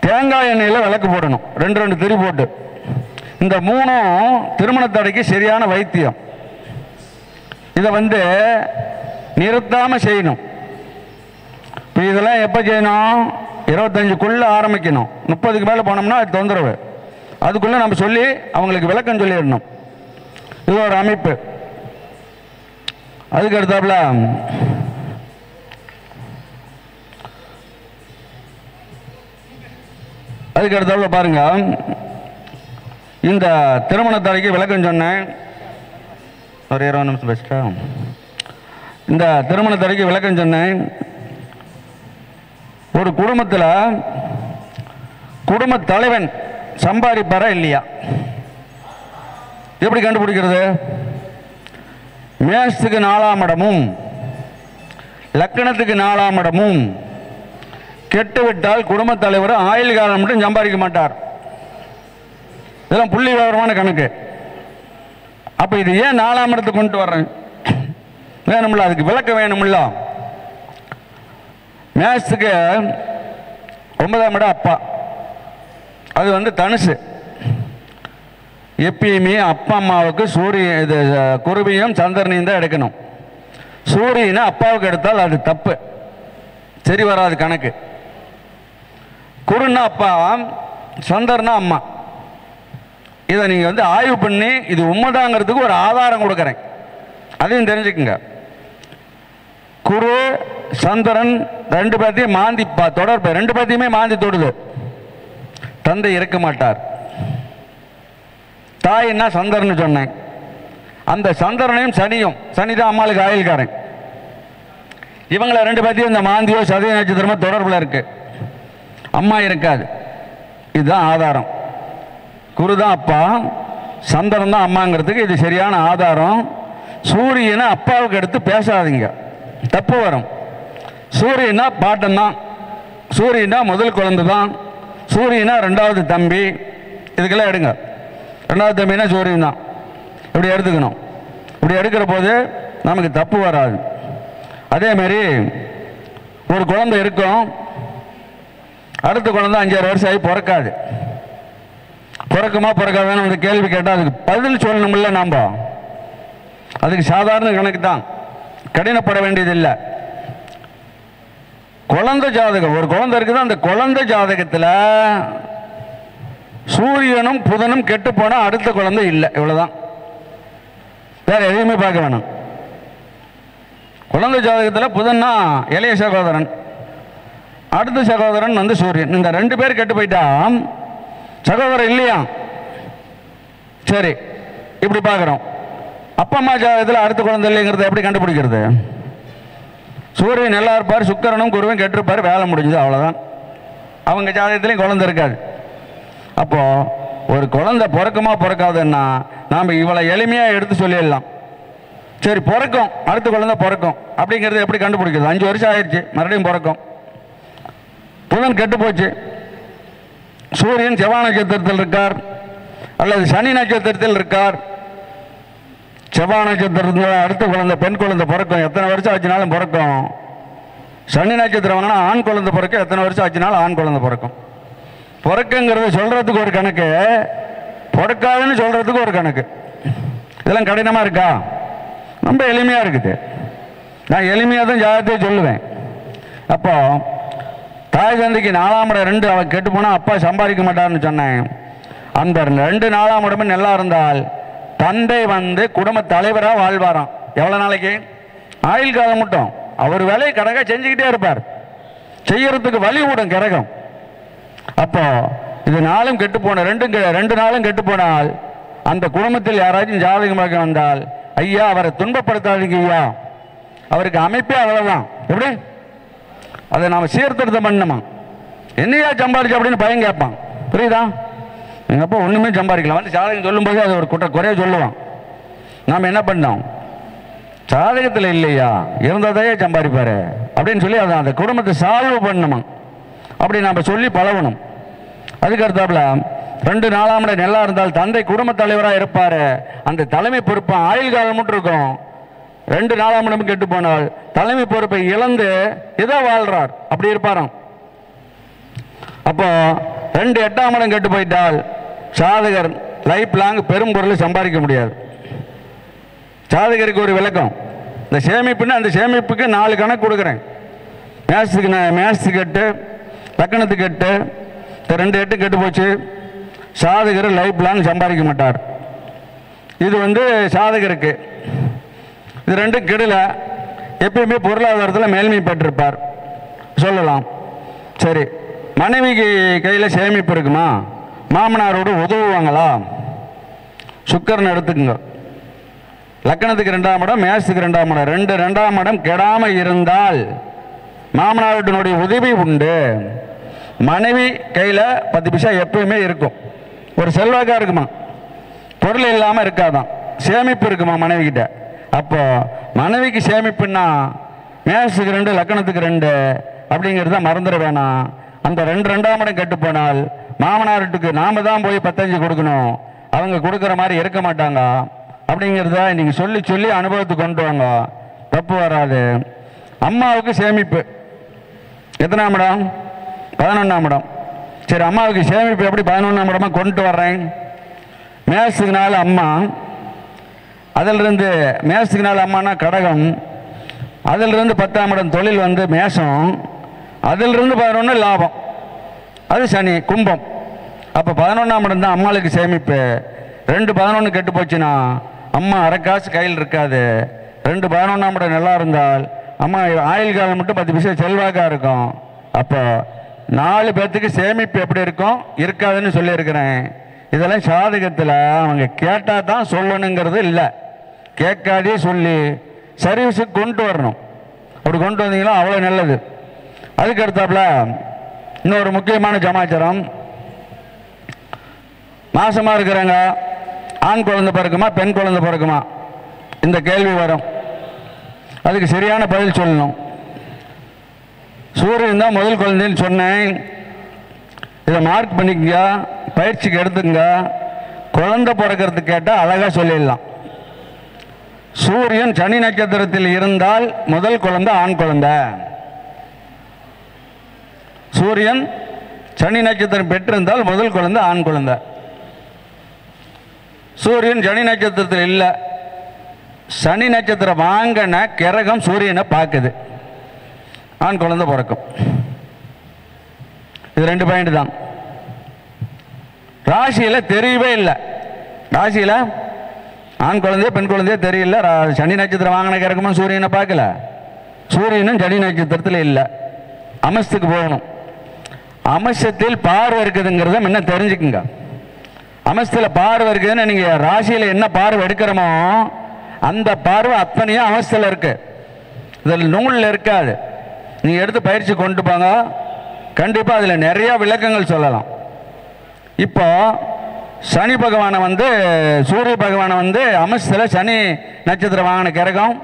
B: தேங்காய் எண்ணெயில் விளக்கு போடணும். 2 திரி போட்டு. இந்த 3ம் திருமண தடைக்கு சரியான வைத்தியம். இதை நிறுத்தாமல் செய்யணும். இப்போ இதெல்லாம் எப்போ செய்யணும்? 25க்குள்ள ஆரம்பிக்கணும். 30க்கு மேலே போனோம்னா அது தொந்தரவு. அதுக்குள்ளே நம்ம சொல்லி அவங்களுக்கு விளக்கம் சொல்லிடணும். இது ஒரு அமைப்பு. அதுக்கு அடுத்தாப்புல பாருங்க, இந்த திருமண தடைக்கு விளக்கம் சொன்னேன். ஒரு 20 நிமிஷம் பேசிட்டா. இந்த திருமண தடைக்கு விளக்கம் சொன்னேன். ஒரு குடும்பத்தில் குடும்ப தலைவன் சம்பாதிப்பாரா இல்லையா? எப்படி கண்டுபிடிக்கிறது? மேஷத்துக்கு 4ஆம் இடமும் லக்கணத்துக்கு 4ஆம் இடமும் கெட்டுவிட்டால் குடும்ப தலைவர் ஆயுள் காலம் மட்டும் சம்பாதிக்க மாட்டார். இதெல்லாம் புள்ளி விவரமான கணக்கு. அப்போ இது ஏன் 4ஆம் இடத்துக்கு கொண்டு வர்றேன்? வேணும்ல, அதுக்கு விளக்கம் வேணும்ல. மேஷத்துக்கு 9ஆம் இடம் அப்பா, அது தனுசு. எப்பயுமே அப்பா அம்மாவுக்கு சூரியன் இது குருவியும் சந்திரனையும் தான் எடுக்கணும். சூரியனை அப்பாவுக்கு எடுத்தால் அது தப்பு, சரி வராது கணக்கு. குருன்னா அப்பா, சந்திரனா அம்மா. இதை நீங்கள் ஆய்வு பண்ணி இது உண்மைதாங்கிறதுக்கு ஒரு ஆதாரம் கொடுக்குறேன், அதையும் தெரிஞ்சுக்குங்க. குரு சந்திரன் ரெண்டு பேர்த்தையும் மாந்தி தொடர்பு, ரெண்டு பேர்த்தையுமே மாந்தி தொடுது. தந்தை இருக்க மாட்டார். தாயின்னா சந்திரன் சொன்னேன். அந்த சந்திரனையும் சனியும், சனி தான் அம்மாளுக்கு ஆயுள்காரன், இவங்களை ரெண்டு பேர்த்தையும் இந்த மாந்தியோ சதய நட்சத்திரமோ தொடர்பில் இருக்கு. அம்மா இருக்காது. இதுதான் ஆதாரம். குரு தான் அப்பா, சந்திரன் தான் அம்மாங்கிறதுக்கு இது சரியான ஆதாரம். சூரியனை அப்பாவுக்கு எடுத்து பேசாதீங்க, தப்பு வரும். சூரியனா பாட்டன் தான், சூரியனா முதல் குழந்தை தான், சூரியனா ரெண்டாவது தம்பி. இதுக்கெல்லாம் எடுங்க. ரெண்டாவது தம்பினா சூரியன் தான், இப்படி எடுத்துக்கணும். இப்படி எடுக்கிற போது நமக்கு தப்பு வராது. அதேமாரி ஒரு குழந்தை இருக்கும், அடுத்த குழந்தை 5-6 வருஷம் ஆகி பிறக்காது. பிறக்குமா பிறக்காதுன்னு அந்த கேள்வி கேட்டால் அதுக்கு பதில் சொல்லணும்ல. நாம் அதுக்கு சாதாரண கணக்கு தான், கடினப்பட வேண்டியதில்லை. குழந்தை ஜாதகம், ஒரு குழந்தை இருக்குது, அந்த குழந்தை ஜாதகத்தில் சூரியனும் புதனும் கெட்டு போனால் அடுத்த குழந்தை இல்லை, இவ்வளோதான். வேற எதையுமே பார்க்க வேணாம். குழந்தை ஜாதகத்தில் புதன்னா இளைய சகோதரன், அடுத்த சகோதரன் வந்து சூரியன். இந்த ரெண்டு பேர் கெட்டு போயிட்டா சகோதரன் இல்லையா? சரி, இப்படி பார்க்குறோம். அப்பா அம்மா ஜாதகத்தில் அடுத்த குழந்தை இல்லைங்கிறத எப்படி கண்டுபிடிக்கிறது? சூரியன் நல்லா இருப்பார், சுக்கிரனும் குருவும் கெட்டிருப்பார், வேலை முடிஞ்சது, அவ்வளோதான். அவங்க ஜாதகத்துலேயும் குழந்தை இருக்காது. அப்போது ஒரு குழந்தை பிறக்குமா பிறக்காதுன்னா நாம் இவ்வளோ எளிமையாக எடுத்து சொல்லிடலாம். சரி, பிறக்கும், அடுத்த குழந்தை பிறக்கும் அப்படிங்கிறது எப்படி கண்டுபிடிக்கிறது? 5 வருஷம் ஆயிடுச்சு, மறுபடியும் பிறக்கும். புதன் கெட்டு போச்சு, சூரியன் செவ்வாய் நட்சத்திரத்தில் இருக்கார் அல்லது சனி நட்சத்திரத்தில் இருக்கார். செவ்வாய் நட்சத்திரத்தில் அடுத்த குழந்தை பெண் குழந்தை பிறக்கும், எத்தனை வருஷம் ஆச்சுனாலும் பிறக்கும். சனி நட்சத்திரம் வாங்கினா ஆண் குழந்தை பிறக்கும், எத்தனை வருஷம் ஆச்சுனாலும் ஆண் குழந்தை பிறக்கும். பிறக்குங்கிறத சொல்கிறதுக்கு ஒரு கணக்கு, பிறக்காதுன்னு சொல்கிறதுக்கு ஒரு கணக்கு. இதெல்லாம் கடினமாக இருக்கா? ரொம்ப எளிமையாக இருக்குது. நான் எளிமையாக தான் ஜாதகத்தை சொல்லுவேன். அப்போ தாய் தந்தைக்கு 4ஆம் இடம் 2 அவள் கெட்டு போனால் அப்பா சம்பாதிக்க மாட்டார்னு சொன்னேன். அந்த 2 4ஆம் இடமும் நல்லா இருந்தால் தந்தை வந்து குடும்ப தலைவராக வாழ்வாராம். எவ்வளோ நாளைக்கு? ஆயுள் காலம் மட்டும். அவர் வேலையை கடக செஞ்சுக்கிட்டே இருப்பார், செய்யறதுக்கு வழி விடும் கிரகம். அப்போ இது நாளும் கெட்டு போன 2 நாளும் கெட்டு போனால் அந்த குடும்பத்தில் யாராச்சும் ஜாதகமாக வந்தால், ஐயா அவரை துன்பப்படுத்தாதீங்க ஐயா, அவருக்கு அமைப்பே அவ்வளோதான். எப்படி அதை நாம் சீர்திருத்தம் பண்ணணுமா? என்னையா சம்பாதிச்சு அப்படின்னு பையன் கேட்பான், புரியுதா? எங்கள் அப்பா ஒன்றுமே சம்பாதிக்கலாம் வந்து ஜாதகம் சொல்லும்போது அது ஒரு குறைய சொல்லுவான். நாம் என்ன பண்ணோம்? ஜாதகத்தில் இல்லையா, இருந்ததையே சம்பாதிப்பாரு அப்படின்னு சொல்லி அதை அந்த குடும்பத்தை சால்வ் பண்ணணுமா, அப்படி நாம் சொல்லி பழகணும். அதுக்கு அடுத்தாப்புல 2 4ஆம் இடம் நல்லா இருந்தால் தந்தை குடும்ப தலைவராக இருப்பார், அந்த தலைமை பொறுப்பு ஆயுள் காலம் மட்டும் இருக்கும். 2 4ஆம் இடம் கெட்டு போனால் தலைமை பொறுப்பை இழந்து ஏதோ வாழ்றார், அப்படி இருப்பாராம். அப்போ 2 8ஆம் இடம் கெட்டு போயிட்டால் சாதகர் லைஃப் லாங் பெரும் பொருளை சம்பாதிக்க முடியாது. சாதகருக்கு ஒரு விளக்கம், இந்த சேமிப்புன்னு அந்த சேமிப்புக்கு 4 கணக்கு கொடுக்குறேன். மேத்ஸுக்கு 8, லக்கணத்துக்கு 8, இந்த 2 8 கெட்டு போச்சு, சாதகர் லைஃப் லாங் சம்பாதிக்க மாட்டார். இது வந்து சாதகருக்கு. இது 2 கெடல, எப்பயுமே பொருளாதாரத்தில் மேல்மை பெற்றிருப்பார் சொல்லலாம். சரி, மனைவிக்கு கையில் சேமிப்பு இருக்குமா? மாமனாரோடு உதவுவாங்களா? சுக்கரன் எடுத்துக்குங்க. லக்கணத்துக்கு 2ஆம் இடம், மேத்ஸுக்கு 2ஆம் இடம், 2ஆம் இடம் கெடாமல் இருந்தால் மாமனாருடைய உதவி உண்டு. மனைவி கையில் 10 பைசா எப்பயுமே இருக்கும். ஒரு செல்வாக்காக இருக்குமா, பொருள் இல்லாமல் இருக்காதான், சேமிப்பு இருக்குமா மனைவி கிட்ட. அப்போ மனைவிக்கு சேமிப்புன்னா மேத்ஸுக்கு 2 லக்கணத்துக்கு 2 அப்படிங்கிறத மறந்துட வேணாம். அந்த 2ஆம் இடம் கெட்டு போனால் மாமனார்ட்டுக்கு நாம தான் போய் 15 கொடுக்கணும், அவங்க கொடுக்குற மாதிரி இருக்க மாட்டாங்க. அப்படிங்கிறத நீங்கள் சொல்லி சொல்லி அனுபவத்துக்கு கொண்டு வாங்க, தப்பு வராது. அம்மாவுக்கு சேமிப்பு எத்தனாம் இடம்? 11ஆம் இடம். சரி, அம்மாவுக்கு சேமிப்பு எப்படி 11ஆம் இடமா கொண்டு வர்றேன்? மேத்ஸுக்கு 4 அம்மா, அதிலிருந்து மேத்ஸுக்கு 4 அம்மானா கடகம், அதிலிருந்து 10ஆம் இடம் தொழில் வந்து மேஷம், அதிலிருந்து 11 லாபம், அது சனி கும்பம். அப்போ 11ஆம் இடம் தான் அம்மாளுக்கு சேமிப்பு. 2 11 கெட்டு போச்சுன்னா அம்மா அரைக்காசு கையில் இருக்காது. 2 11ஆம் இடம் நல்லா இருந்தால் அம்மா ஆயுள் காலம் மட்டும் 10 பைசா செல்வாக்காக இருக்கும். அப்போ 4 பேர்த்துக்கு சேமிப்பு எப்படி இருக்கும் இருக்காதுன்னு சொல்லியிருக்கிறேன். இதெல்லாம் ஜாதகத்தில் அவங்க கேட்டால் தான் சொல்லணுங்கிறது இல்லை, கேட்காதே சொல்லி சர்வீஸுக்கு கொண்டு வரணும். அப்படி கொண்டு வந்தீங்கன்னா அவ்வளோ நல்லது. அதுக்கு அடுத்தாப்புல இன்னொரு முக்கியமான சமாச்சாரம், மாசமாக இருக்கிறாங்க, ஆண் குழந்தை பிறக்குமா பெண் குழந்தை பிறக்குமா இந்த கேள்வி வரும். அதுக்கு சரியான பதில் சொல்லணும். சூரியன் தான் முதல் குழந்தைன்னு சொன்னேன். இதை மார்க் பண்ணிக்கங்க, பயிற்சிக்கு எடுத்துங்க. குழந்தை பிறக்கிறதுக்கு கேட்டால் அழகாக சொல்லிடலாம். சூரியன் சனி நட்சத்திரத்தில் இருந்தால் முதல் குழந்தை ஆண் குழந்தை. சூரியன் சனி நட்சத்திரம் பெற்றிருந்தால் முதல் குழந்தை ஆண் குழந்தை. சூரியன் சனி நட்சத்திரத்தில் இல்லை, சனி நட்சத்திரம் வாங்கின கிரகம் சூரியனை பார்க்குது, ஆண் குழந்தை பிறக்கும். இது 2 பாயிண்ட் தான். ராசியில் தெரியவே இல்லை, ராசியில் ஆண் குழந்தைய பெண் குழந்தைய தெரியல. சனி நட்சத்திரம் வாங்கின கிரகமும் சூரியனை பார்க்கல, சூரியனும் சனி நட்சத்திரத்தில் இல்லை. அமசத்துக்கு போகணும். அமசத்தில் பார்வை இருக்குதுங்கிறத முன்ன தெரிஞ்சுக்குங்க. அமசத்தில் பார்வை இருக்குதுன்னு நீங்கள் ராசியில் என்ன பார்வை எடுக்கிறோமோ அந்த பார்வை அத்தனையும் அமசத்தில் இருக்கு, இதில் நூலில் இருக்காது. நீங்கள் எடுத்து பயிற்சி கொண்டு போங்க, கண்டிப்பாக அதில் நிறையா விளக்கங்கள் சொல்லலாம். இப்போ சனி பகவானை வந்து சூரிய பகவானை வந்து அமசத்தில் சனி நட்சத்திரம் வாங்கின கிரகம்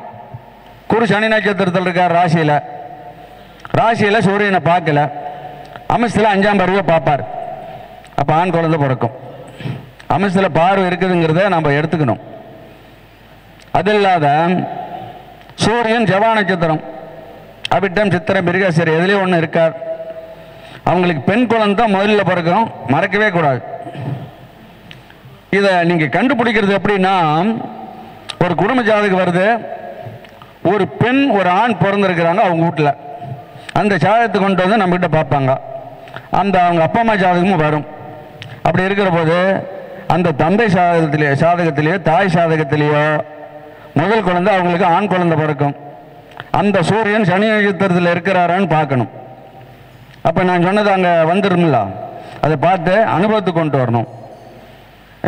B: குரு சனி நட்சத்திரத்தில் இருக்கார் ராசியில். ராசியில் சூரியனை பார்க்கல, அமசத்தில் 5ஆம் பார்வையை பார்ப்பார். அப்போ ஆண் குழந்தை பிறக்கும். அமசத்தில் பார்வை இருக்குதுங்கிறத நம்ம எடுத்துக்கணும். அது இல்லாத சூரியன் செவ்வாய் நட்சத்திரம், அபிட்டம் சித்திரம் மிருகசீரி எதுலேயும் ஒன்று இருக்கார். அவங்களுக்கு பெண் குழந்தை தான் முதல்ல பிறக்கும், மறக்கவே கூடாது. இதை நீங்கள் கண்டுபிடிக்கிறது எப்படின்னா, ஒரு குடும்ப ஜாதகம் வருது, ஒரு பெண் ஒரு ஆண் பிறந்திருக்கிறாங்க அவங்க வீட்டில். அந்த ஜாதகத்தை கொண்டு வந்து நம்மகிட்ட பார்ப்பாங்க. அந்த அவங்க அப்பா அம்மா ஜாதகமும் வரும். அப்படி இருக்கிற போது அந்த தந்தை சாதகத்திலேயோ தாய் சாதகத்திலேயோ முதல் குழந்தை அவங்களுக்கு ஆண் குழந்தை பிறக்கும். அந்த சூரியன் சனி நட்சத்திரத்தில் இருக்கிறாரான்னு பார்க்கணும். அப்போ நான் சொன்னது அங்கே வந்துடும்ல, அதை பார்த்து அனுபவத்துக்கு கொண்டு வரணும்.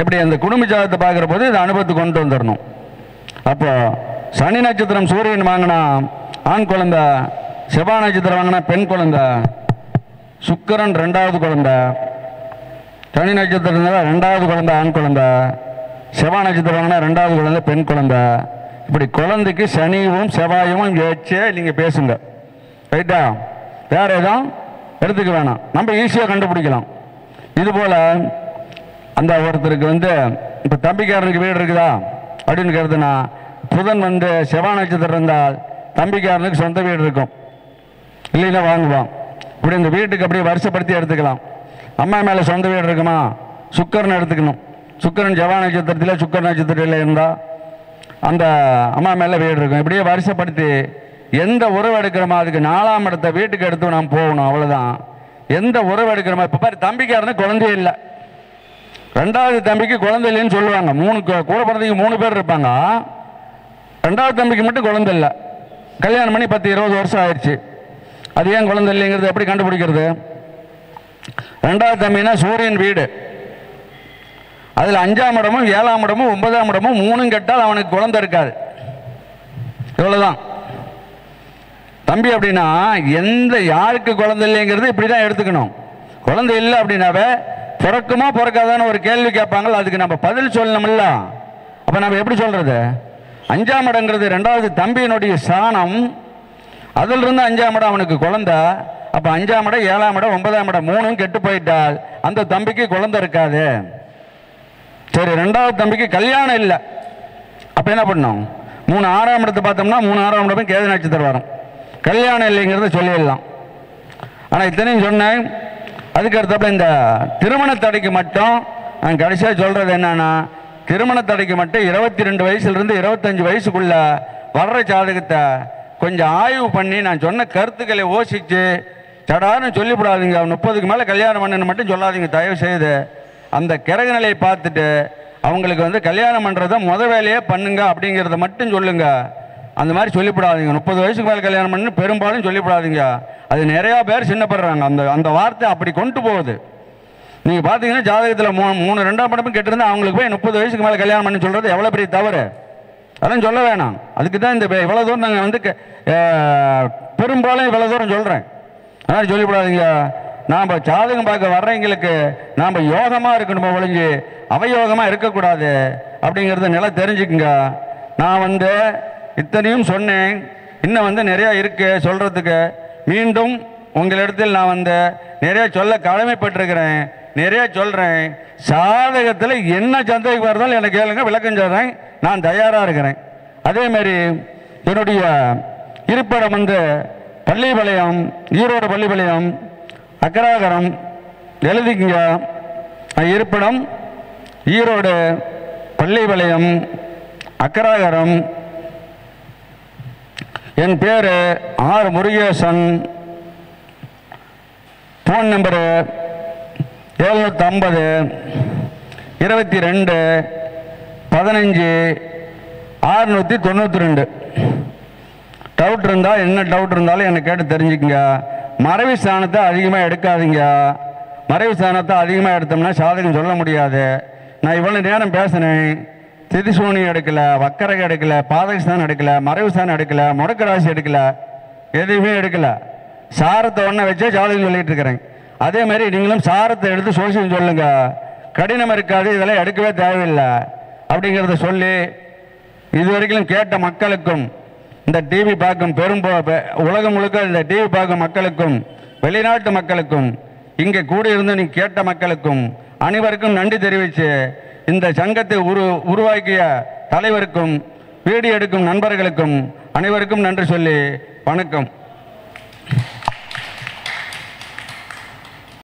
B: எப்படி அந்த குடும்ப ஜாதகத்தை பார்க்குற போது இதை அனுபவத்துக்கு கொண்டு வந்துடணும். அப்போ சனி நட்சத்திரம் சூரியன் வாங்கினா ஆண் குழந்தை, செவ்வாய் நட்சத்திரம் வாங்கினா பெண் குழந்தை, சுக்கிரன் 2வது குழந்தை, சனி நட்சத்திரம் 2வது குழந்தை ஆண் குழந்தை, செவ்வாய் நட்சத்திரம் வாங்கினா 2வது குழந்தை பெண் குழந்தை. இப்படி குழந்தைக்கு சனியும் செவ்வாயும் வச்சு நீங்கள் பேசுங்க, ரைட்டா? வேற எதுவும் எடுத்துக்க வேணாம், நம்ம ஈஸியாக கண்டுபிடிக்கலாம். இதுபோல் அந்த ஒருத்தருக்கு வந்து இப்போ தம்பிக்காரனுக்கு வீடு இருக்குதா அப்படின்னு கேட்டதுன்னா, புதன் வந்து செவ்வாய் நட்சத்திரம் இருந்தால் தம்பிக்காரனுக்கு சொந்த வீடு இருக்கும், இல்லைன்னா வாங்குவான். இப்படி இந்த வீட்டுக்கு அப்படியே வருஷப்படுத்தி எடுத்துக்கலாம். அம்மா மேலே சொந்த வீடு இருக்குமா, சுக்கரன் எடுத்துக்கணும். சுக்கரன் செவ்வாய் நட்சத்திரத்தில் சுக்கர நட்சத்திரத்தில் இருந்தால் அந்த அம்மா மேலே வீடு இருக்கும். இப்படியே வருஷப்படுத்தி எந்த உறவு எடுக்கிறோமோ அதுக்கு 4ஆம் இடத்த வீட்டுக்கு எடுத்து நாம் போகணும், அவ்வளோதான். எந்த உறவு எடுக்கிறோமோ இப்போ பாரு, தம்பிக்காரனுக்கு குழந்தையே இல்லை, 2வது தம்பிக்கு குழந்தை இல்லைன்னு சொல்லுவாங்க. 3 கூட பிறந்தவங்க 3 பேர் இருப்பாங்க, 2வது தம்பிக்கு மட்டும் குழந்தை இல்லை. கல்யாணம் பண்ணி 10-20 வருஷம் ஆயிடுச்சு. அது ஏன் குழந்தை இல்லைங்கிறது எப்படி கண்டுபிடிக்கிறது? 2வது தம்பினா சூரியன் வீடு, அதில் 5ஆம் இடமும் 7ஆம் இடமும் 9ஆம் இடமும் 3ம் கெட்டால் அவனுக்கு குழந்தை இருக்காது. இவ்வளோதான் தம்பி. அப்படின்னா எந்த யாருக்கு குழந்தை இல்லைங்கிறது இப்படி தான் எடுத்துக்கணும். குழந்தை இல்லை அப்படின்னாவே பிறக்குமா பிறக்காதான்னு ஒரு கேள்வி கேட்பாங்க, அதுக்கு நம்ம பதில் சொல்லணும்ல. அப்போ நம்ம எப்படி சொல்கிறது? 5ஆம் இடங்கிறது 2வது தம்பியினுடைய சாணம், அதிலிருந்து 5ஆம் இடம் அவனுக்கு குழந்தை. அப்போ 5ஆம் இடம் 7ஆம் இடம் 9ஆம் இடம் 3ம் கெட்டு போயிட்டால் அந்த தம்பிக்கு குழந்தை இருக்காது. சரி, 2வது தம்பிக்கு கல்யாணம் இல்லை, அப்போ என்ன பண்ணோம்? 3 6ஆம் இடத்தை பார்த்தோம்னா 3 6ஆம் இடமே கேது நட்சத்திரம் வரும். கல்யாணம் இல்லைங்கிறத சொல்லிடலாம். ஆனால் இத்தனையும் சொன்னேன். அதுக்கு அடுத்தப்ப இந்த திருமண தடைக்கு மட்டும் நான் கடைசியாக சொல்கிறது என்னன்னா, திருமண தடைக்கு மட்டும் 22 வயசுலேருந்து 25 வயசுக்குள்ள வர்ற ஜாதகத்தை கொஞ்சம் ஆய்வு பண்ணி நான் சொன்ன கருத்துக்களை யோசித்து சடான்னு சொல்லிவிடாதீங்க. 30க்கு மேலே கல்யாணம் பண்ணணுன்னு மட்டும் சொல்லாதீங்க தயவு செய்து. அந்த கிரக நிலையை பார்த்துட்டு அவங்களுக்கு வந்து கல்யாணம் பண்ணுறத வேலையே பண்ணுங்க அப்படிங்கிறத மட்டும் சொல்லுங்க. அந்த மாதிரி சொல்லிவிடாதீங்க. 30 வயசுக்கு மேலே கல்யாணம் பண்ணி பெரும்பாலும் சொல்லிவிடாதீங்க. அது நிறையா பேர் சின்னப்படுறாங்க. அந்த வார்த்தை அப்படி கொண்டு போகுது. நீங்கள் பார்த்தீங்கன்னா ஜாதகத்தில் மூணு 2ஆம் படமும் கெட்டிருந்தா அவங்களுக்கு போய் 30 வயசுக்கு மேலே கல்யாணம் பண்ணி சொல்கிறது எவ்வளோ பெரிய தவறு. அதெல்லாம் சொல்ல வேணாம். அதுக்கு தான் இந்த இவ்வளோ தூரம் நாங்கள் வந்து பெரும்பாலும் இவ்வளோ தூரம் சொல்கிறேன். அதனால் சொல்லிவிடாதீங்க. நாம் ஜாதகம் பார்க்க வர்றவங்களுக்கு நாம் யோகமாக இருக்கணுமோ ஒழிஞ்சு அவயோகமாக இருக்கக்கூடாது அப்படிங்கிறத நல்லா தெரிஞ்சுக்குங்க. நான் வந்து இத்தனையும் சொன்னேன். இன்னும் வந்து நிறையா இருக்குது சொல்கிறதுக்கு. மீண்டும் உங்களிடத்தில் நான் வந்து நிறையா சொல்ல கடமைப்பட்டிருக்கிறேன். நிறையா சொல்கிறேன். சாதகத்தில் என்ன சந்தேகம் வருதாலும் எனக்கு கேளுங்க, விளக்கம் சொல்கிறேன். நான் தயாராக இருக்கிறேன். அதேமாரி என்னுடைய இருப்பிடம் வந்து பள்ளிப்பாளையம், ஈரோடு பள்ளிப்பாளையம், அக்கராகரம் எழுதிக்குங்க. இருப்பிடம் ஈரோடு பள்ளிப்பாளையம், அக்கராகரம். என் பேர் R Murugesan. Phone number 750 22 15 692. Doubt இருந்தால் என்ன டவுட் இருந்தாலும் என்னை கேட்டு தெரிஞ்சுக்குங்க. மறைவு ஸ்தானத்தை அதிகமாக எடுக்காதீங்க. மறைவு ஸ்தானத்தை அதிகமாக எடுத்தோம்னா சாதகம் சொல்ல முடியாது. நான் இவ்வளோ நேரம் பேசினேன். திதிசூனி எடுக்கலை, வக்கரகை எடுக்கலை, பாதகஸ்தானம் எடுக்கலை, மறைவு ஸ்தானம் எடுக்கலை, முடக்க ராசி எடுக்கலை, எதுவுமே எடுக்கலை. சாரத்தை ஒன்றை வச்சே ஜாதகம் சொல்லிட்டு இருக்கிறேன். அதே மாதிரி நீங்களும் சாரத்தை எடுத்து சோசியம் சொல்லுங்க. கடினம் இருக்காது, இதெல்லாம் எடுக்கவே தேவையில்லை அப்படிங்கிறத சொல்லி இது வரைக்கும் கேட்ட மக்களுக்கும், இந்த டிவி பார்க்கும் உலகம் முழுக்க இந்த டிவி பார்க்கும் மக்களுக்கும், வெளிநாட்டு மக்களுக்கும், இங்கே கூடியிருந்து நீ கேட்ட மக்களுக்கும் அனைவருக்கும் நன்றி தெரிவித்து, இந்த சங்கத்தை உருவாக்கிய தலைவருக்கும் வீடியோ எடுக்கும் நண்பர்களுக்கும் அனைவருக்கும் நன்றி சொல்லி வணக்கம்.